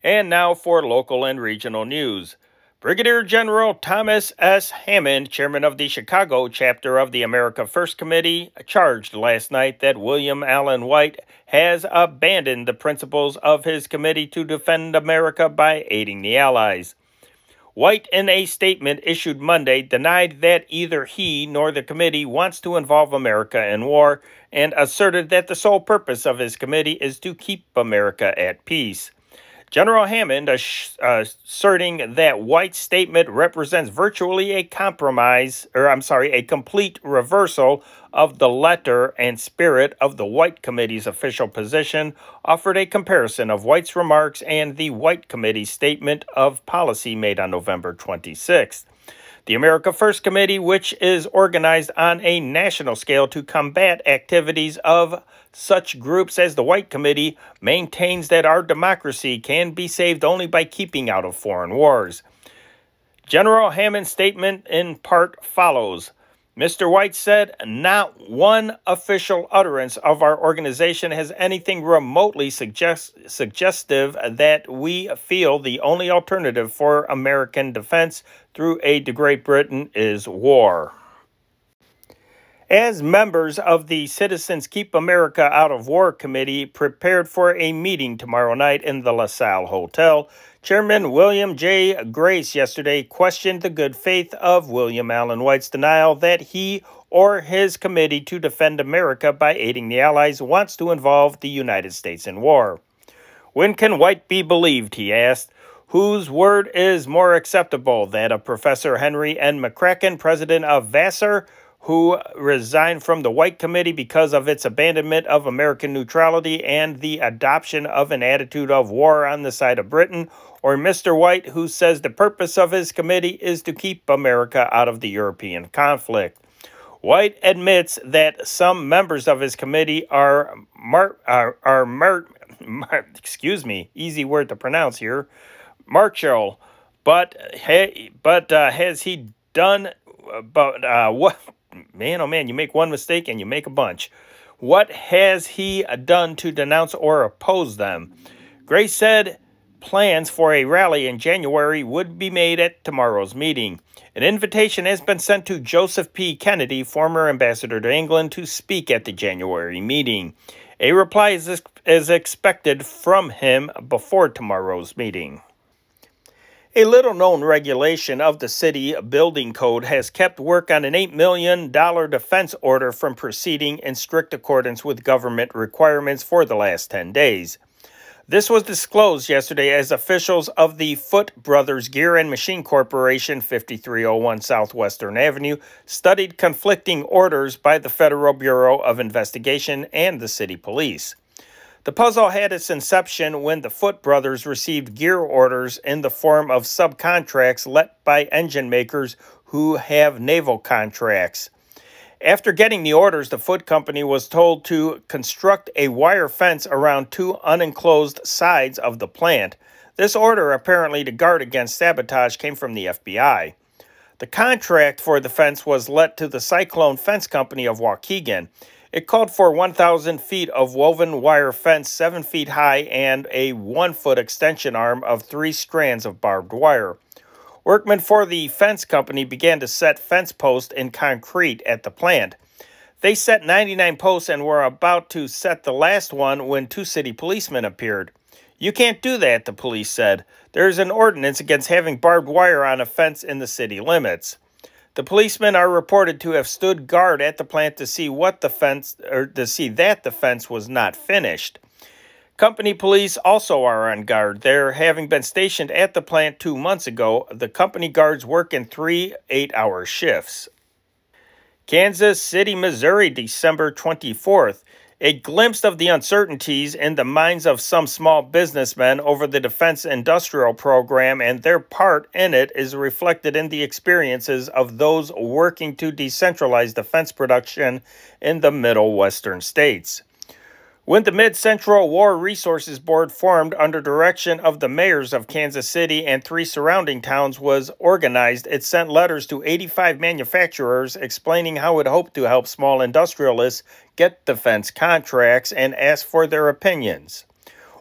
And now for local and regional news. Brigadier General Thomas S. Hammond, chairman of the Chicago chapter of the America First Committee, charged last night that William Allen White has abandoned the principles of his committee to defend America by aiding the Allies. White, in a statement issued Monday, denied that either he nor the committee wants to involve America in war and asserted that the sole purpose of his committee is to keep America at peace. General Hammond asserting that White's statement represents virtually a complete reversal of the letter and spirit of the White Committee's official position, offered a comparison of White's remarks and the White Committee's statement of policy made on November 26th. The America First Committee, which is organized on a national scale to combat activities of such groups as the White Committee, maintains that our democracy can be saved only by keeping out of foreign wars. General Hammond's statement in part follows. Mr. White said, "Not one official utterance of our organization has anything remotely suggestive that we feel the only alternative for American defense through aid to Great Britain is war." As members of the Citizens Keep America Out of War Committee prepared for a meeting tomorrow night in the LaSalle Hotel, Chairman William J. Grace yesterday questioned the good faith of William Allen White's denial that he or his committee to defend America by aiding the Allies wants to involve the United States in war. "When can White be believed?" he asked. "Whose word is more acceptable, that of Professor Henry N. McCracken, president of Vassar, who resigned from the White Committee because of its abandonment of American neutrality and the adoption of an attitude of war on the side of Britain, or Mr. White, who says the purpose of his committee is to keep America out of the European conflict?" White admits that some members of his committee are excuse me, easy word to pronounce here, Marshall. But has he done? What? Man, oh man, you make one mistake and you make a bunch. What has he done to denounce or oppose them? Gray said plans for a rally in January would be made at tomorrow's meeting. An invitation has been sent to Joseph P. Kennedy, former ambassador to England, to speak at the January meeting. A reply is expected from him before tomorrow's meeting. A little-known regulation of the city building code has kept work on an $8 million defense order from proceeding in strict accordance with government requirements for the last 10 days. This was disclosed yesterday as officials of the Foote Brothers Gear and Machine Corporation, 5301 Southwestern Avenue, studied conflicting orders by the Federal Bureau of Investigation and the city police. The puzzle had its inception when the Foote brothers received gear orders in the form of subcontracts let by engine makers who have naval contracts. After getting the orders, the Foote Company was told to construct a wire fence around two unenclosed sides of the plant. This order, apparently to guard against sabotage, came from the FBI. The contract for the fence was let to the Cyclone Fence Company of Waukegan. It called for 1,000 feet of woven wire fence 7 feet high and a 1-foot extension arm of 3 strands of barbed wire. Workmen for the fence company began to set fence posts in concrete at the plant. They set 99 posts and were about to set the last one when 2 city policemen appeared. "You can't do that," the police said. "There is an ordinance against having barbed wire on a fence in the city limits." The policemen are reported to have stood guard at the plant to see that the fence was not finished. Company police also are on guard. They're having been stationed at the plant 2 months ago. The company guards work in 3 8-hour shifts. Kansas City, Missouri, December 24th. A glimpse of the uncertainties in the minds of some small businessmen over the Defense Industrial Program and their part in it is reflected in the experiences of those working to decentralize defense production in the Middle Western states. When the Mid-Central War Resources Board, formed under direction of the mayors of Kansas City and 3 surrounding towns, was organized, it sent letters to 85 manufacturers explaining how it hoped to help small industrialists get defense contracts and asked for their opinions.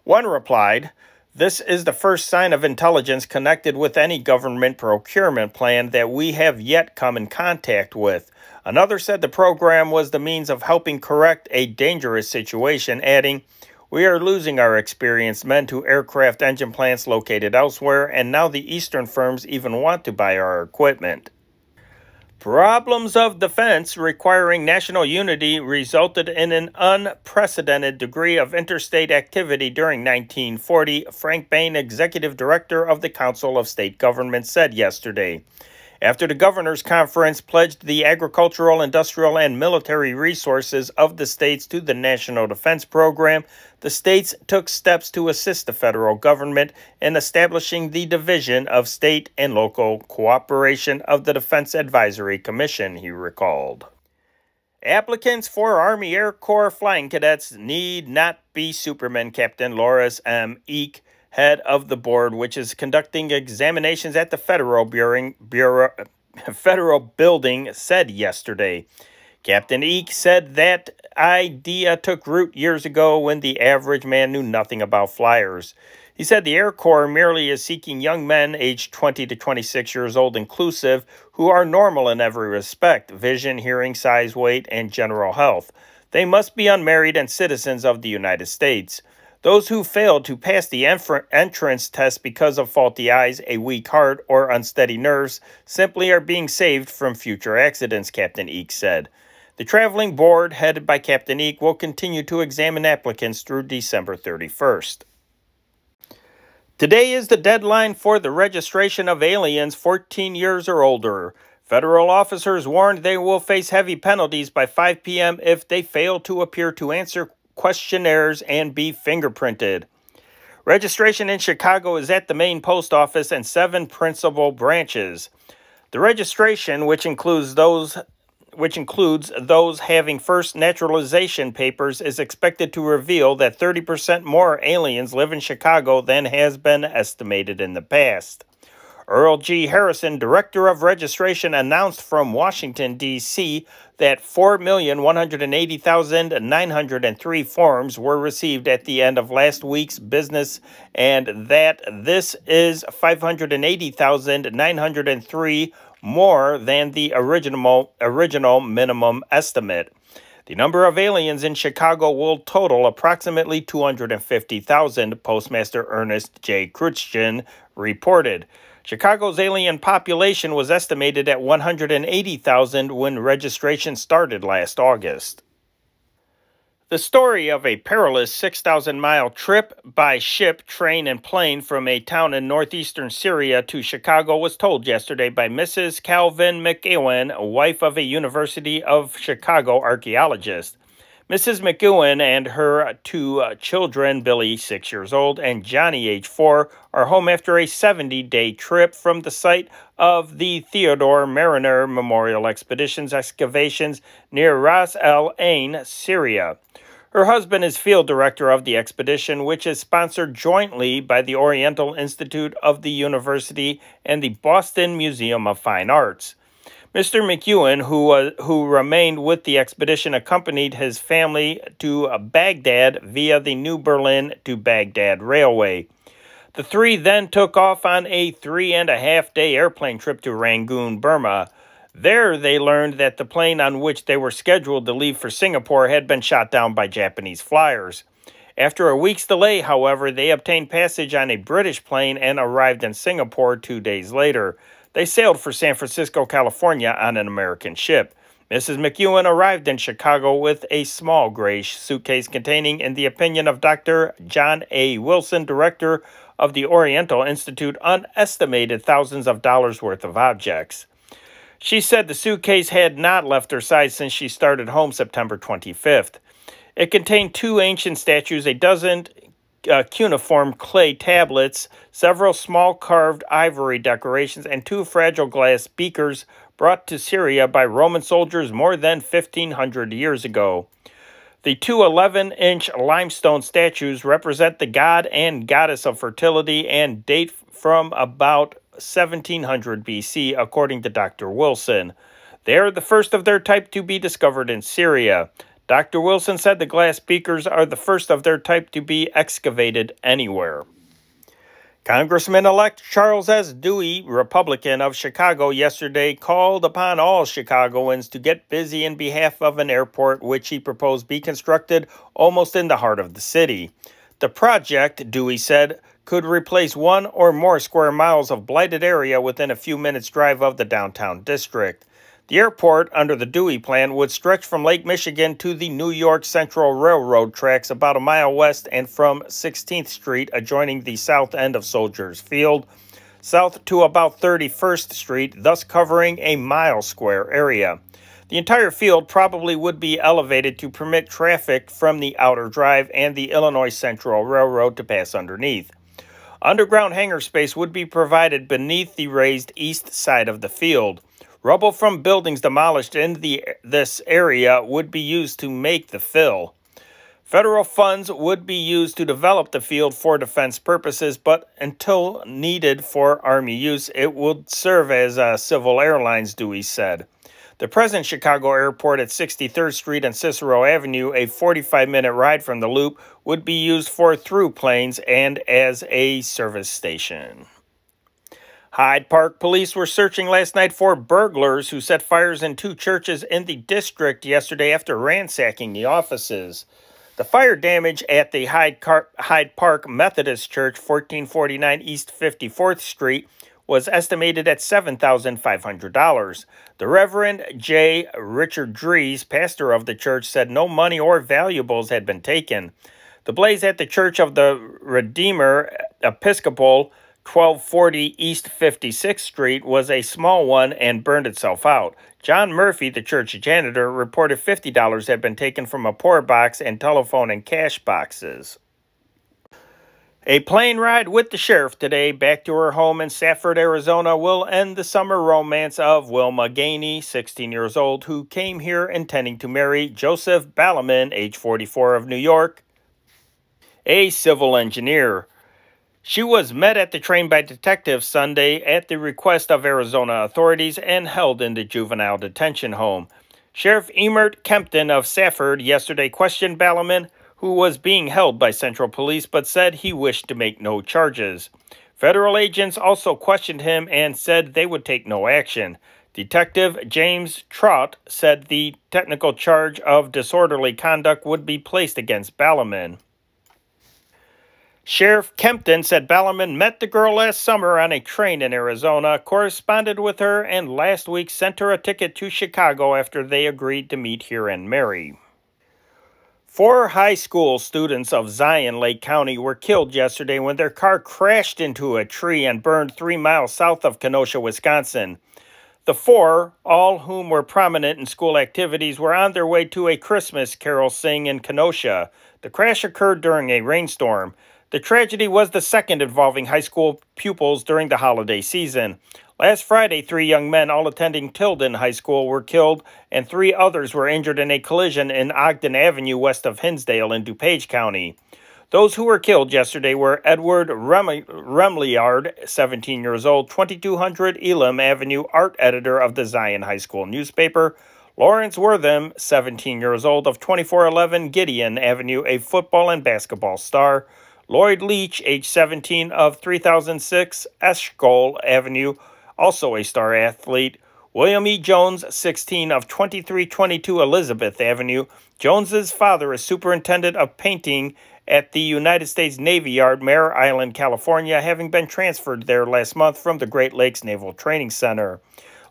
One replied, "This is the first sign of intelligence connected with any government procurement plan that we have yet come in contact with." Another said the program was the means of helping correct a dangerous situation, adding, "We are losing our experienced men to aircraft engine plants located elsewhere, and now the Eastern firms even want to buy our equipment." Problems of defense requiring national unity resulted in an unprecedented degree of interstate activity during 1940, Frank Bain, executive director of the Council of State Governments, said yesterday. After the Governor's Conference pledged the agricultural, industrial, and military resources of the states to the National Defense Program, the states took steps to assist the federal government in establishing the Division of State and Local Cooperation of the Defense Advisory Commission, he recalled. Applicants for Army Air Corps flying cadets need not be supermen, Captain Loris M. Eek, head of the board, which is conducting examinations at the federal building, said yesterday. Captain Eek said that idea took root years ago when the average man knew nothing about flyers. He said the Air Corps merely is seeking young men aged 20 to 26 years old inclusive who are normal in every respect: vision, hearing, size, weight, and general health. They must be unmarried and citizens of the United States. Those who failed to pass the entrance test because of faulty eyes, a weak heart, or unsteady nerves simply are being saved from future accidents, Captain Eek said. The traveling board, headed by Captain Eek, will continue to examine applicants through December 31st. Today is the deadline for the registration of aliens 14 years or older. Federal officers warned they will face heavy penalties by 5 p.m. if they fail to appear to answer questionnaires and be fingerprinted. Registration in Chicago is at the main post office and 7 principal branches. The registration, which includes those which includes those having first naturalization papers, is expected to reveal that 30% more aliens live in Chicago than has been estimated in the past. Earl G. Harrison, Director of Registration, announced from Washington, D.C. that 4,180,903 forms were received at the end of last week's business, and that this is 580,903 more than the original minimum estimate. The number of aliens in Chicago will total approximately 250,000, Postmaster Ernest J. Crutzen reported. Chicago's alien population was estimated at 180,000 when registration started last August. The story of a perilous 6,000-mile trip by ship, train, and plane from a town in northeastern Syria to Chicago was told yesterday by Mrs. Calvin McEwen, wife of a University of Chicago archaeologist. Mrs. McEwen and her two children, Billy, 6 years old, and Johnny, age 4, are home after a 70-day trip from the site of the Theodore Mariner Memorial Expedition's excavations near Ras El Ain, Syria. Her husband is field director of the expedition, which is sponsored jointly by the Oriental Institute of the University and the Boston Museum of Fine Arts. Mr. McEwen, who remained with the expedition, accompanied his family to Baghdad via the New Berlin to Baghdad Railway. The three then took off on a 3.5-day airplane trip to Rangoon, Burma. There, they learned that the plane on which they were scheduled to leave for Singapore had been shot down by Japanese flyers. After a week's delay, however, they obtained passage on a British plane and arrived in Singapore 2 days later. They sailed for San Francisco, California on an American ship. Mrs. McEwen arrived in Chicago with a small gray suitcase containing, in the opinion of Dr. John A. Wilson, director of the Oriental Institute, unestimated thousands of dollars worth of objects. She said the suitcase had not left her side since she started home September 25th. It contained 2 ancient statues, a dozen cuneiform clay tablets, several small carved ivory decorations, and 2 fragile glass beakers brought to Syria by Roman soldiers more than 1,500 years ago. The 2 11-inch limestone statues represent the god and goddess of fertility and date from about 1700 BC, according to Dr. Wilson. They are the first of their type to be discovered in Syria. Dr. Wilson said the glass beakers are the first of their type to be excavated anywhere. Congressman-elect Charles S. Dewey, Republican of Chicago, yesterday called upon all Chicagoans to get busy in behalf of an airport which he proposed be constructed almost in the heart of the city. The project, Dewey said, could replace 1 or more square miles of blighted area within a few minutes' drive of the downtown district. The airport, under the Dewey plan, would stretch from Lake Michigan to the New York Central Railroad tracks about a mile west and from 16th Street, adjoining the south end of Soldiers Field, south to about 31st Street, thus covering a mile-square area. The entire field probably would be elevated to permit traffic from the outer drive and the Illinois Central Railroad to pass underneath. Underground hangar space would be provided beneath the raised east side of the field. Rubble from buildings demolished in this area would be used to make the fill. Federal funds would be used to develop the field for defense purposes, but until needed for Army use, it would serve as civil airlines, Dewey said. The present Chicago airport at 63rd Street and Cicero Avenue, a 45-minute ride from the Loop, would be used for through planes and as a service station. Hyde Park police were searching last night for burglars who set fires in 2 churches in the district yesterday after ransacking the offices. The fire damage at the Hyde Park Methodist Church, 1449 East 54th Street, was estimated at $7,500. The Reverend J. Richard Dries, pastor of the church, said no money or valuables had been taken. The blaze at the Church of the Redeemer Episcopal, 1240 East 56th Street, was a small one and burned itself out. John Murphy, the church janitor, reported $50 had been taken from a pour box and telephone and cash boxes. A plane ride with the sheriff today back to her home in Safford, Arizona will end the summer romance of Wilma Gainey, 16 years old, who came here intending to marry Joseph Balliman, age 44, of New York, a civil engineer. She was met at the train by detectives Sunday at the request of Arizona authorities and held in the juvenile detention home. Sheriff Emert Kempton of Safford yesterday questioned Balliman, who was being held by Central Police, but said he wished to make no charges. Federal agents also questioned him and said they would take no action. Detective James Trott said the technical charge of disorderly conduct would be placed against Balliman. Sheriff Kempton said Balliman met the girl last summer on a train in Arizona, corresponded with her, and last week sent her a ticket to Chicago after they agreed to meet here and marry. 4 high school students of Zion Lake County were killed yesterday when their car crashed into a tree and burned 3 miles south of Kenosha, Wisconsin. The 4, all whom were prominent in school activities, were on their way to a Christmas carol sing in Kenosha. The crash occurred during a rainstorm. The tragedy was the second involving high school pupils during the holiday season. Last Friday, 3 young men, all attending Tilden High School, were killed, and 3 others were injured in a collision in Ogden Avenue west of Hinsdale in DuPage County. Those who were killed yesterday were Edward Remliard, 17 years old, 2200 Elam Avenue art editor of the Zion High School newspaper; Lawrence Wortham, 17 years old, of 2411 Gideon Avenue, a football and basketball star; Lloyd Leach, age 17, of 3006 Eshcol Avenue, also a star athlete; William E. Jones, 16, of 2322 Elizabeth Avenue. Jones's father is superintendent of painting at the United States Navy Yard, Mare Island, California, having been transferred there last month from the Great Lakes Naval Training Center.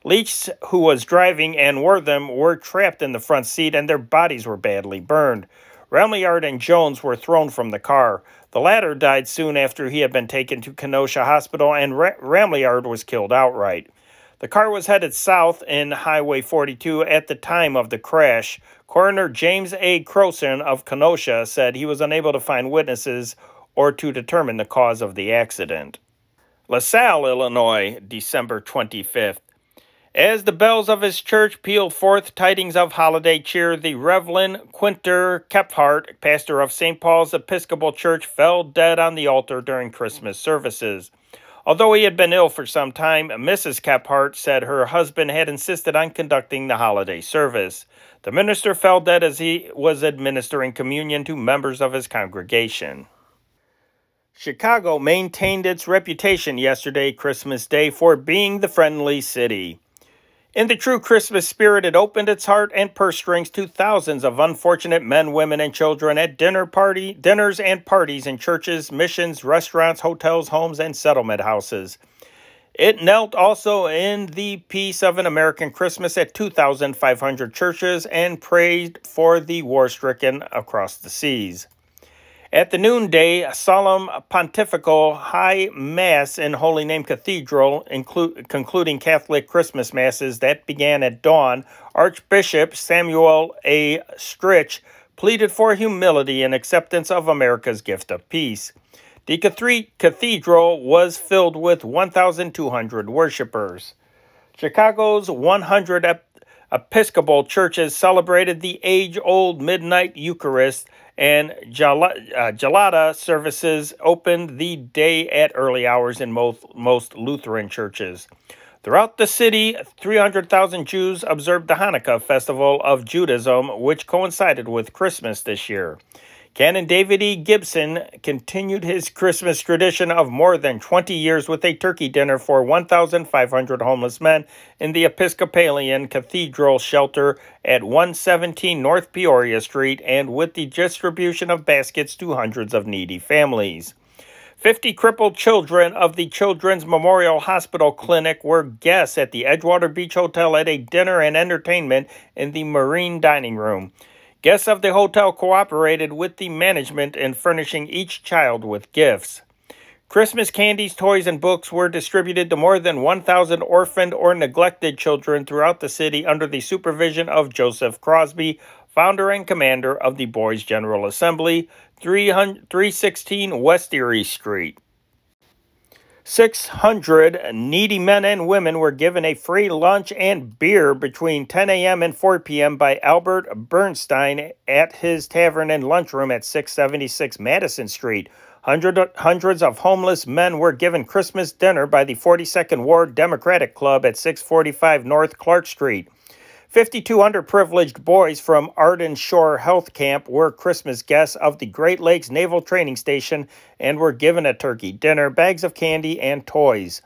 Leach, who was driving, and Wortham were trapped in the front seat, and their bodies were badly burned. Remliard and Jones were thrown from the car. The latter died soon after he had been taken to Kenosha Hospital, and Remliard was killed outright. The car was headed south in Highway 42 at the time of the crash. Coroner James A. Croson of Kenosha said he was unable to find witnesses or to determine the cause of the accident. LaSalle, Illinois, December 25th. As the bells of his church pealed forth tidings of holiday cheer, the Reverend Quinter Kephart, pastor of St. Paul's Episcopal Church, fell dead on the altar during Christmas services. Although he had been ill for some time, Mrs. Kephart said her husband had insisted on conducting the holiday service. The minister fell dead as he was administering communion to members of his congregation. Chicago maintained its reputation yesterday, Christmas Day, for being the friendly city. In the true Christmas spirit, it opened its heart and purse strings to thousands of unfortunate men, women, and children at dinners and parties in churches, missions, restaurants, hotels, homes, and settlement houses. It knelt also in the peace of an American Christmas at 2,500 churches and prayed for the war-stricken across the seas. At the noonday solemn pontifical high mass in Holy Name Cathedral, concluding Catholic Christmas masses that began at dawn, Archbishop Samuel A. Stritch pleaded for humility and acceptance of America's gift of peace. The cathedral was filled with 1,200 worshipers. Chicago's 100 Episcopal churches celebrated the age-old midnight Eucharist, and Gelada services opened the day at early hours in most Lutheran churches. Throughout the city, 300,000 Jews observed the Hanukkah festival of Judaism, which coincided with Christmas this year. Canon David E. Gibson continued his Christmas tradition of more than 20 years with a turkey dinner for 1,500 homeless men in the Episcopalian Cathedral shelter at 117 North Peoria Street, and with the distribution of baskets to hundreds of needy families. 50 crippled children of the Children's Memorial Hospital Clinic were guests at the Edgewater Beach Hotel at a dinner and entertainment in the Marine Dining Room. Guests of the hotel cooperated with the management in furnishing each child with gifts. Christmas candies, toys, and books were distributed to more than 1,000 orphaned or neglected children throughout the city under the supervision of Joseph Crosby, founder and commander of the Boys General Assembly, 316 West Erie Street. 600 needy men and women were given a free lunch and beer between 10 a.m. and 4 p.m. by Albert Bernstein at his tavern and lunchroom at 676 Madison Street. Hundreds of homeless men were given Christmas dinner by the 42nd Ward Democratic Club at 645 North Clark Street. 52 underprivileged boys from Arden Shore Health Camp were Christmas guests of the Great Lakes Naval Training Station and were given a turkey dinner, bags of candy, and toys.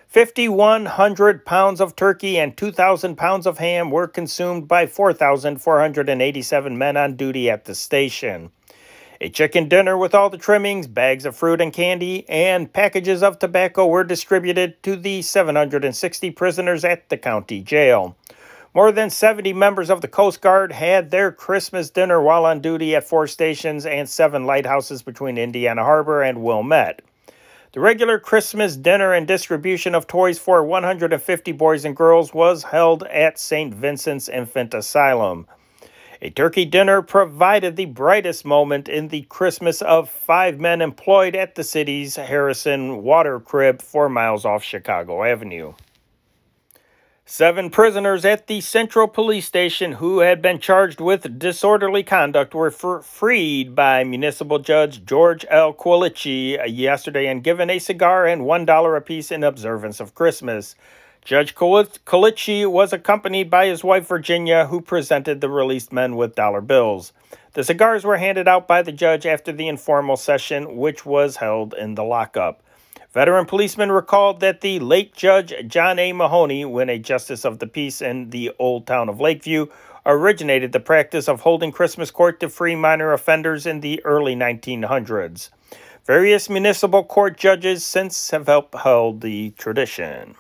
5,100 pounds of turkey and 2,000 pounds of ham were consumed by 4,487 men on duty at the station. A chicken dinner with all the trimmings, bags of fruit and candy, and packages of tobacco were distributed to the 760 prisoners at the county jail. More than 70 members of the Coast Guard had their Christmas dinner while on duty at 4 stations and 7 lighthouses between Indiana Harbor and Wilmette. The regular Christmas dinner and distribution of toys for 150 boys and girls was held at St. Vincent's Infant Asylum. A turkey dinner provided the brightest moment in the Christmas of 5 men employed at the city's Harrison Water Crib 4 miles off Chicago Avenue. 7 prisoners at the Central Police Station who had been charged with disorderly conduct were freed by Municipal Judge George L. Quilici yesterday and given a cigar and $1 apiece in observance of Christmas. Judge Quilici was accompanied by his wife Virginia, who presented the released men with dollar bills. The cigars were handed out by the judge after the informal session, which was held in the lockup. Veteran policemen recalled that the late Judge John A. Mahoney, when a justice of the peace in the old town of Lakeview, originated the practice of holding Christmas court to free minor offenders in the early 1900s. Various municipal court judges since have upheld the tradition.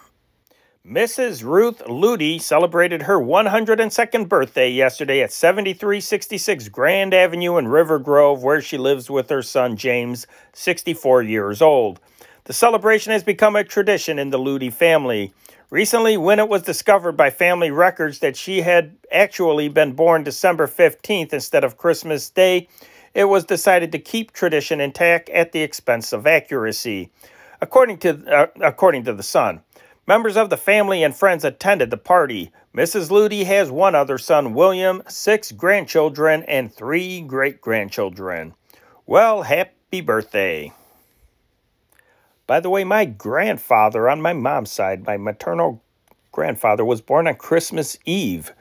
Mrs. Ruth Ludy celebrated her 102nd birthday yesterday at 7366 Grand Avenue in River Grove, where she lives with her son James, 64 years old. The celebration has become a tradition in the Ludy family. Recently, when it was discovered by family records that she had actually been born December 15th instead of Christmas Day, it was decided to keep tradition intact at the expense of accuracy. According to the Sun, members of the family and friends attended the party. Mrs. Ludy has 1 other son, William, 6 grandchildren, and 3 great-grandchildren. Well, happy birthday. By the way, my grandfather on my mom's side, my maternal grandfather, was born on Christmas Eve.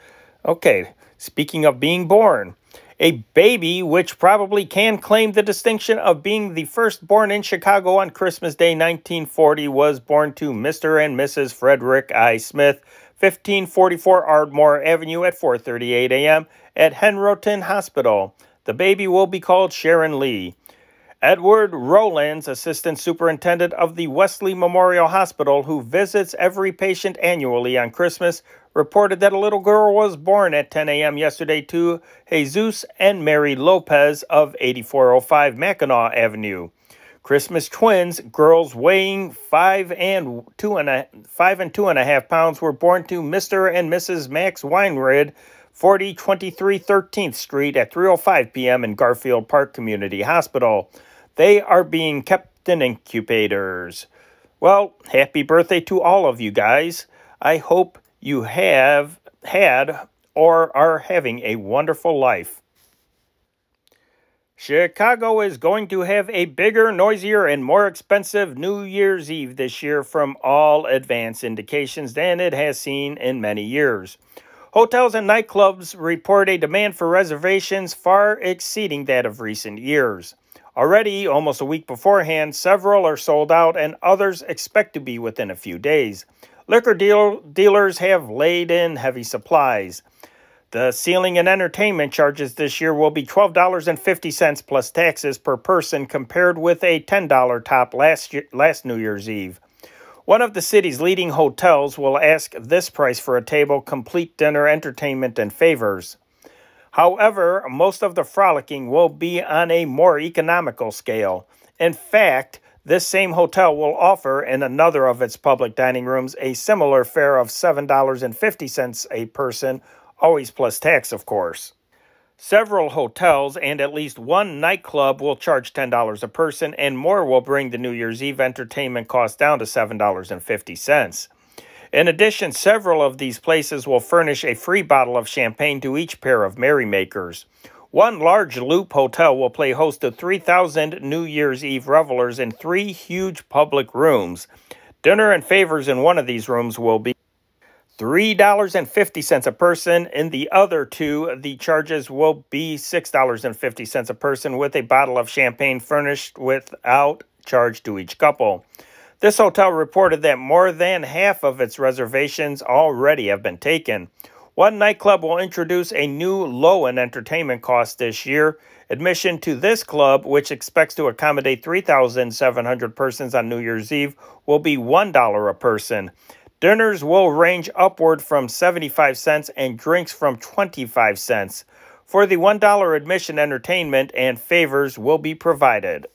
Okay, speaking of being born, a baby which probably can claim the distinction of being the first born in Chicago on Christmas Day 1940 was born to Mr. and Mrs. Frederick I. Smith, 1544 Ardmore Avenue at 4:38 a.m. at Henrotin Hospital. The baby will be called Sharon Lee. Edward Rowlands, Assistant Superintendent of the Wesley Memorial Hospital, who visits every patient annually on Christmas, reported that a little girl was born at 10 a.m. yesterday to Jesus and Mary Lopez of 8405 Mackinac Avenue. Christmas twins, girls weighing 5 and 2.5 pounds, were born to Mr. and Mrs. Max Weinrid, 4023 13th Street at 3:05 p.m. in Garfield Park Community Hospital. They are being kept in incubators. Well, happy birthday to all of you guys. I hope you have had or are having a wonderful life. Chicago is going to have a bigger, noisier, and more expensive New Year's Eve this year from all advance indications than it has seen in many years. Hotels and nightclubs report a demand for reservations far exceeding that of recent years. Already, almost a week beforehand, several are sold out and others expect to be within a few days. Liquor dealers have laid in heavy supplies. The ceiling and entertainment charges this year will be $12.50 plus taxes per person compared with a $10 top last New Year's Eve. One of the city's leading hotels will ask this price for a table, complete dinner, entertainment, and favors. However, most of the frolicking will be on a more economical scale. In fact, this same hotel will offer in another of its public dining rooms a similar fare of $7.50 a person, always plus tax, of course. Several hotels and at least one nightclub will charge $10 a person, and more will bring the New Year's Eve entertainment cost down to $7.50. In addition, several of these places will furnish a free bottle of champagne to each pair of merrymakers. One large Loop hotel will play host to 3,000 New Year's Eve revelers in 3 huge public rooms. Dinner and favors in one of these rooms will be $3.50 a person. In the other 2, the charges will be $6.50 a person, with a bottle of champagne furnished without charge to each couple. This hotel reported that more than half of its reservations already have been taken. One nightclub will introduce a new low-end entertainment cost this year. Admission to this club, which expects to accommodate 3,700 persons on New Year's Eve, will be $1 a person. Dinners will range upward from 75 cents and drinks from 25 cents. For the $1 admission, entertainment and favors will be provided.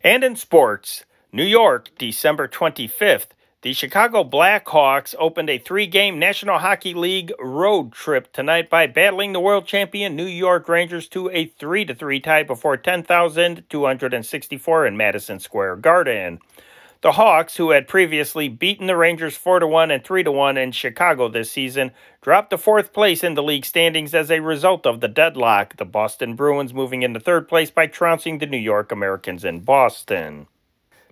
And in sports, New York, December 25th, the Chicago Blackhawks opened a 3-game National Hockey League road trip tonight by battling the world champion New York Rangers to a 3-3 tie before 10,264 in Madison Square Garden. The Hawks, who had previously beaten the Rangers 4-1 and 3-1 in Chicago this season, dropped to 4th place in the league standings as a result of the deadlock, the Boston Bruins moving into 3rd place by trouncing the New York Americans in Boston.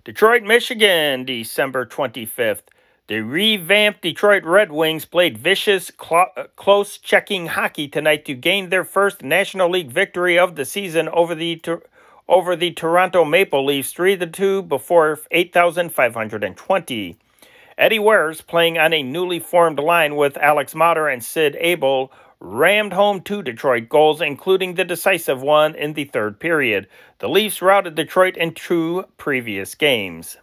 Detroit, Michigan, December 25th. The revamped Detroit Red Wings played vicious, close-checking hockey tonight to gain their first National League victory of the season over the Toronto Maple Leafs 3-2 before 8,520. Eddie Wares, playing on a newly formed line with Alex Motter and Sid Abel, rammed home 2 Detroit goals, including the decisive one in the 3rd period. The Leafs routed Detroit in 2 previous games.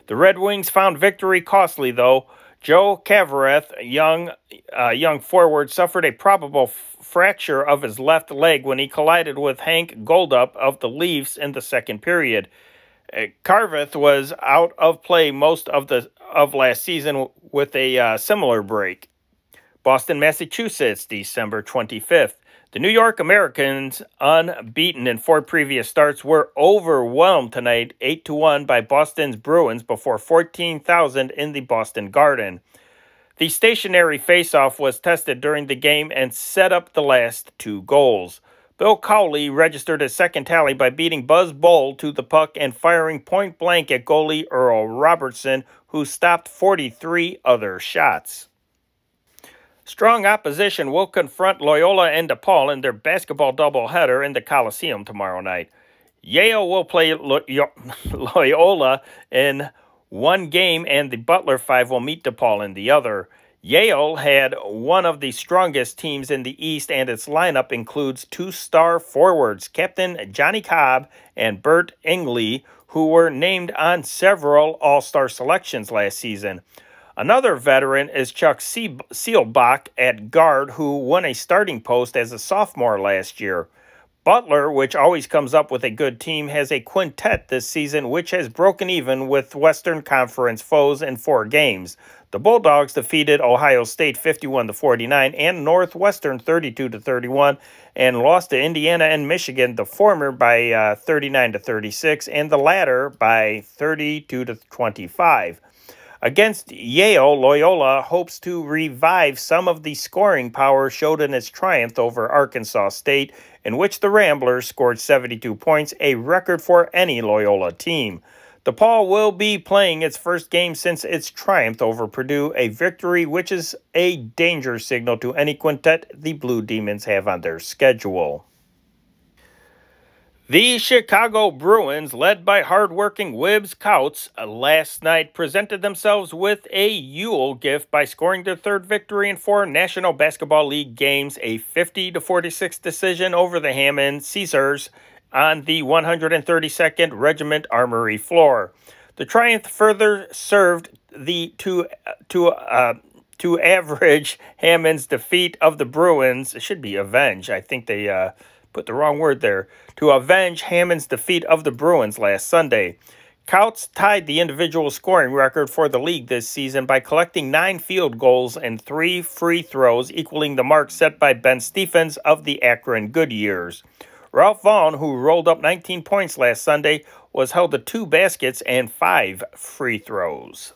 The Red Wings found victory costly, though. Joe Kavareth, young forward, suffered a probable fracture of his left leg when he collided with Hank Goldup of the Leafs in the 2nd period. Kavareth was out of play most of last season with a similar break. Boston, Massachusetts, December 25th. The New York Americans, unbeaten in 4 previous starts, were overwhelmed tonight 8-1 by Boston's Bruins before 14,000 in the Boston Garden. The stationary faceoff was tested during the game and set up the last 2 goals. Bill Cowley registered his 2nd tally by beating Buzz Bowl to the puck and firing point-blank at goalie Earl Robertson, who stopped 43 other shots. Strong opposition will confront Loyola and DePaul in their basketball doubleheader in the Coliseum tomorrow night. Yale will play Loyola in one game, and the Butler Five will meet DePaul in the other. Yale had one of the strongest teams in the East, and its lineup includes 2-star forwards, Captain Johnny Cobb and Bert Ingley, who were named on several All-Star selections last season. Another veteran is Chuck Seelbach at guard, who won a starting post as a sophomore last year. Butler, which always comes up with a good team, has a quintet this season which has broken even with Western Conference foes in 4 games. The Bulldogs defeated Ohio State 51-49 and Northwestern 32-31 and lost to Indiana and Michigan, the former by 39-36 and the latter by 32-25. Against Yale, Loyola hopes to revive some of the scoring power showed in its triumph over Arkansas State, in which the Ramblers scored 72 points, a record for any Loyola team. DePaul will be playing its first game since its triumph over Purdue, a victory which is a danger signal to any quintet the Blue Demons have on their schedule. The Chicago Bruins, led by hard-working Wibbs Couts, last night presented themselves with a Yule gift by scoring their 3rd victory in 4 National Basketball League games, a 50-46 decision over the Hammond Caesars on the 132nd Regiment Armory floor. The triumph further served to average Hammond's defeat of the Bruins. It should be avenge. I think they put the wrong word there. To avenge Hammond's defeat of the Bruins last Sunday. Couts tied the individual scoring record for the league this season by collecting 9 field goals and 3 free throws, equaling the mark set by Ben Stephens of the Akron Goodyears. Ralph Vaughn, who rolled up 19 points last Sunday, was held to 2 baskets and 5 free throws.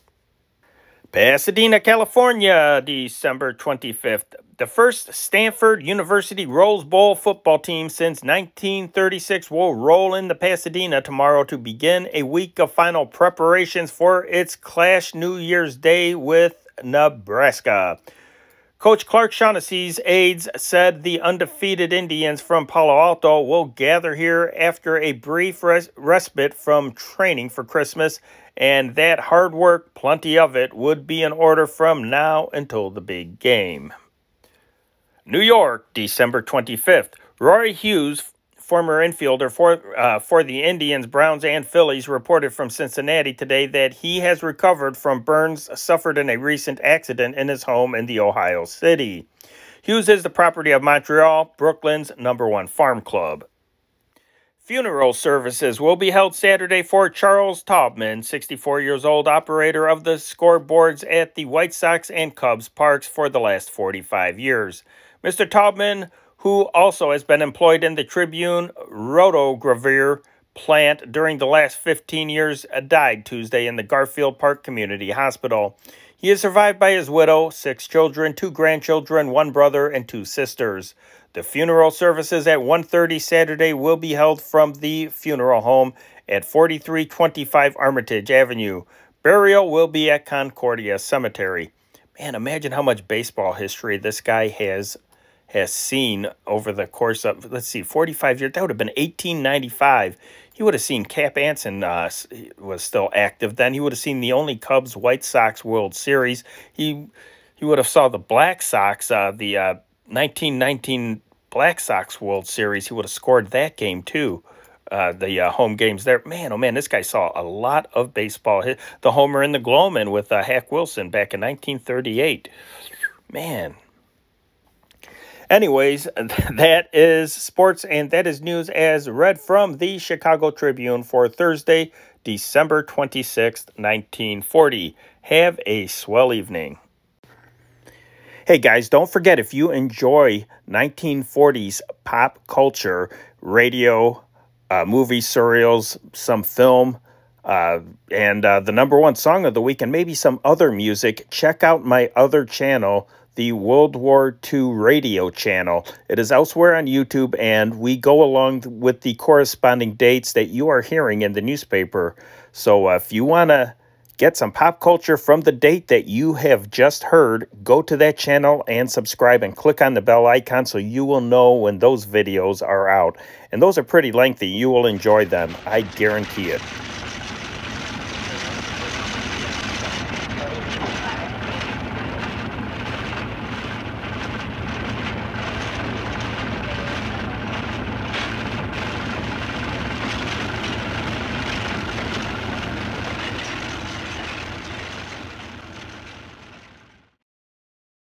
Pasadena, California, December 25th. The first Stanford University Rose Bowl football team since 1936 will roll into Pasadena tomorrow to begin a week of final preparations for its clash New Year's Day with Nebraska. Coach Clark Shaughnessy's aides said the undefeated Indians from Palo Alto will gather here after a brief respite from training for Christmas, and that hard work, plenty of it, would be in order from now until the big game. New York, December 25th. Rory Hughes, former infielder for the Indians, Browns, and Phillies, reported from Cincinnati today that he has recovered from burns suffered in a recent accident in his home in the Ohio City. Hughes is the property of Montreal, Brooklyn's #1 farm club. Funeral services will be held Saturday for Charles Taubman, 64 years old, operator of the scoreboards at the White Sox and Cubs parks for the last 45 years. Mr. Taubman, who also has been employed in the Tribune rotogravure plant during the last 15 years, died Tuesday in the Garfield Park Community Hospital. He is survived by his widow, 6 children, 2 grandchildren, 1 brother, and 2 sisters. The funeral services at 1:30 Saturday will be held from the funeral home at 4325 Armitage Avenue. Burial will be at Concordia Cemetery. Man, imagine how much baseball history this guy has seen over the course of, 45 years. That would have been 1895. He would have seen Cap Anson was still active then. He would have seen the only Cubs-White Sox World Series. He would have saw the Black Sox, the 1919 Black Sox World Series. He would have scored that game, too. The home games there. Man, oh man, this guy saw a lot of baseball. The homer in the Gloman with Hack Wilson back in 1938. Man. Anyways, that is sports, and that is news as read from the Chicago Tribune for Thursday, December 26th, 1940. Have a swell evening. Hey guys, don't forget, if you enjoy 1940s pop culture, radio, movies, serials, some film, and the #1 song of the week, and maybe some other music, check out my other channel, the World War II radio channel. It is elsewhere on YouTube, and we go along with the corresponding dates that you are hearing in the newspaper. So if you want to get some pop culture from the date that you have just heard, go to that channel and subscribe and click on the bell icon so you will know when those videos are out. And those are pretty lengthy. You will enjoy them. I guarantee it.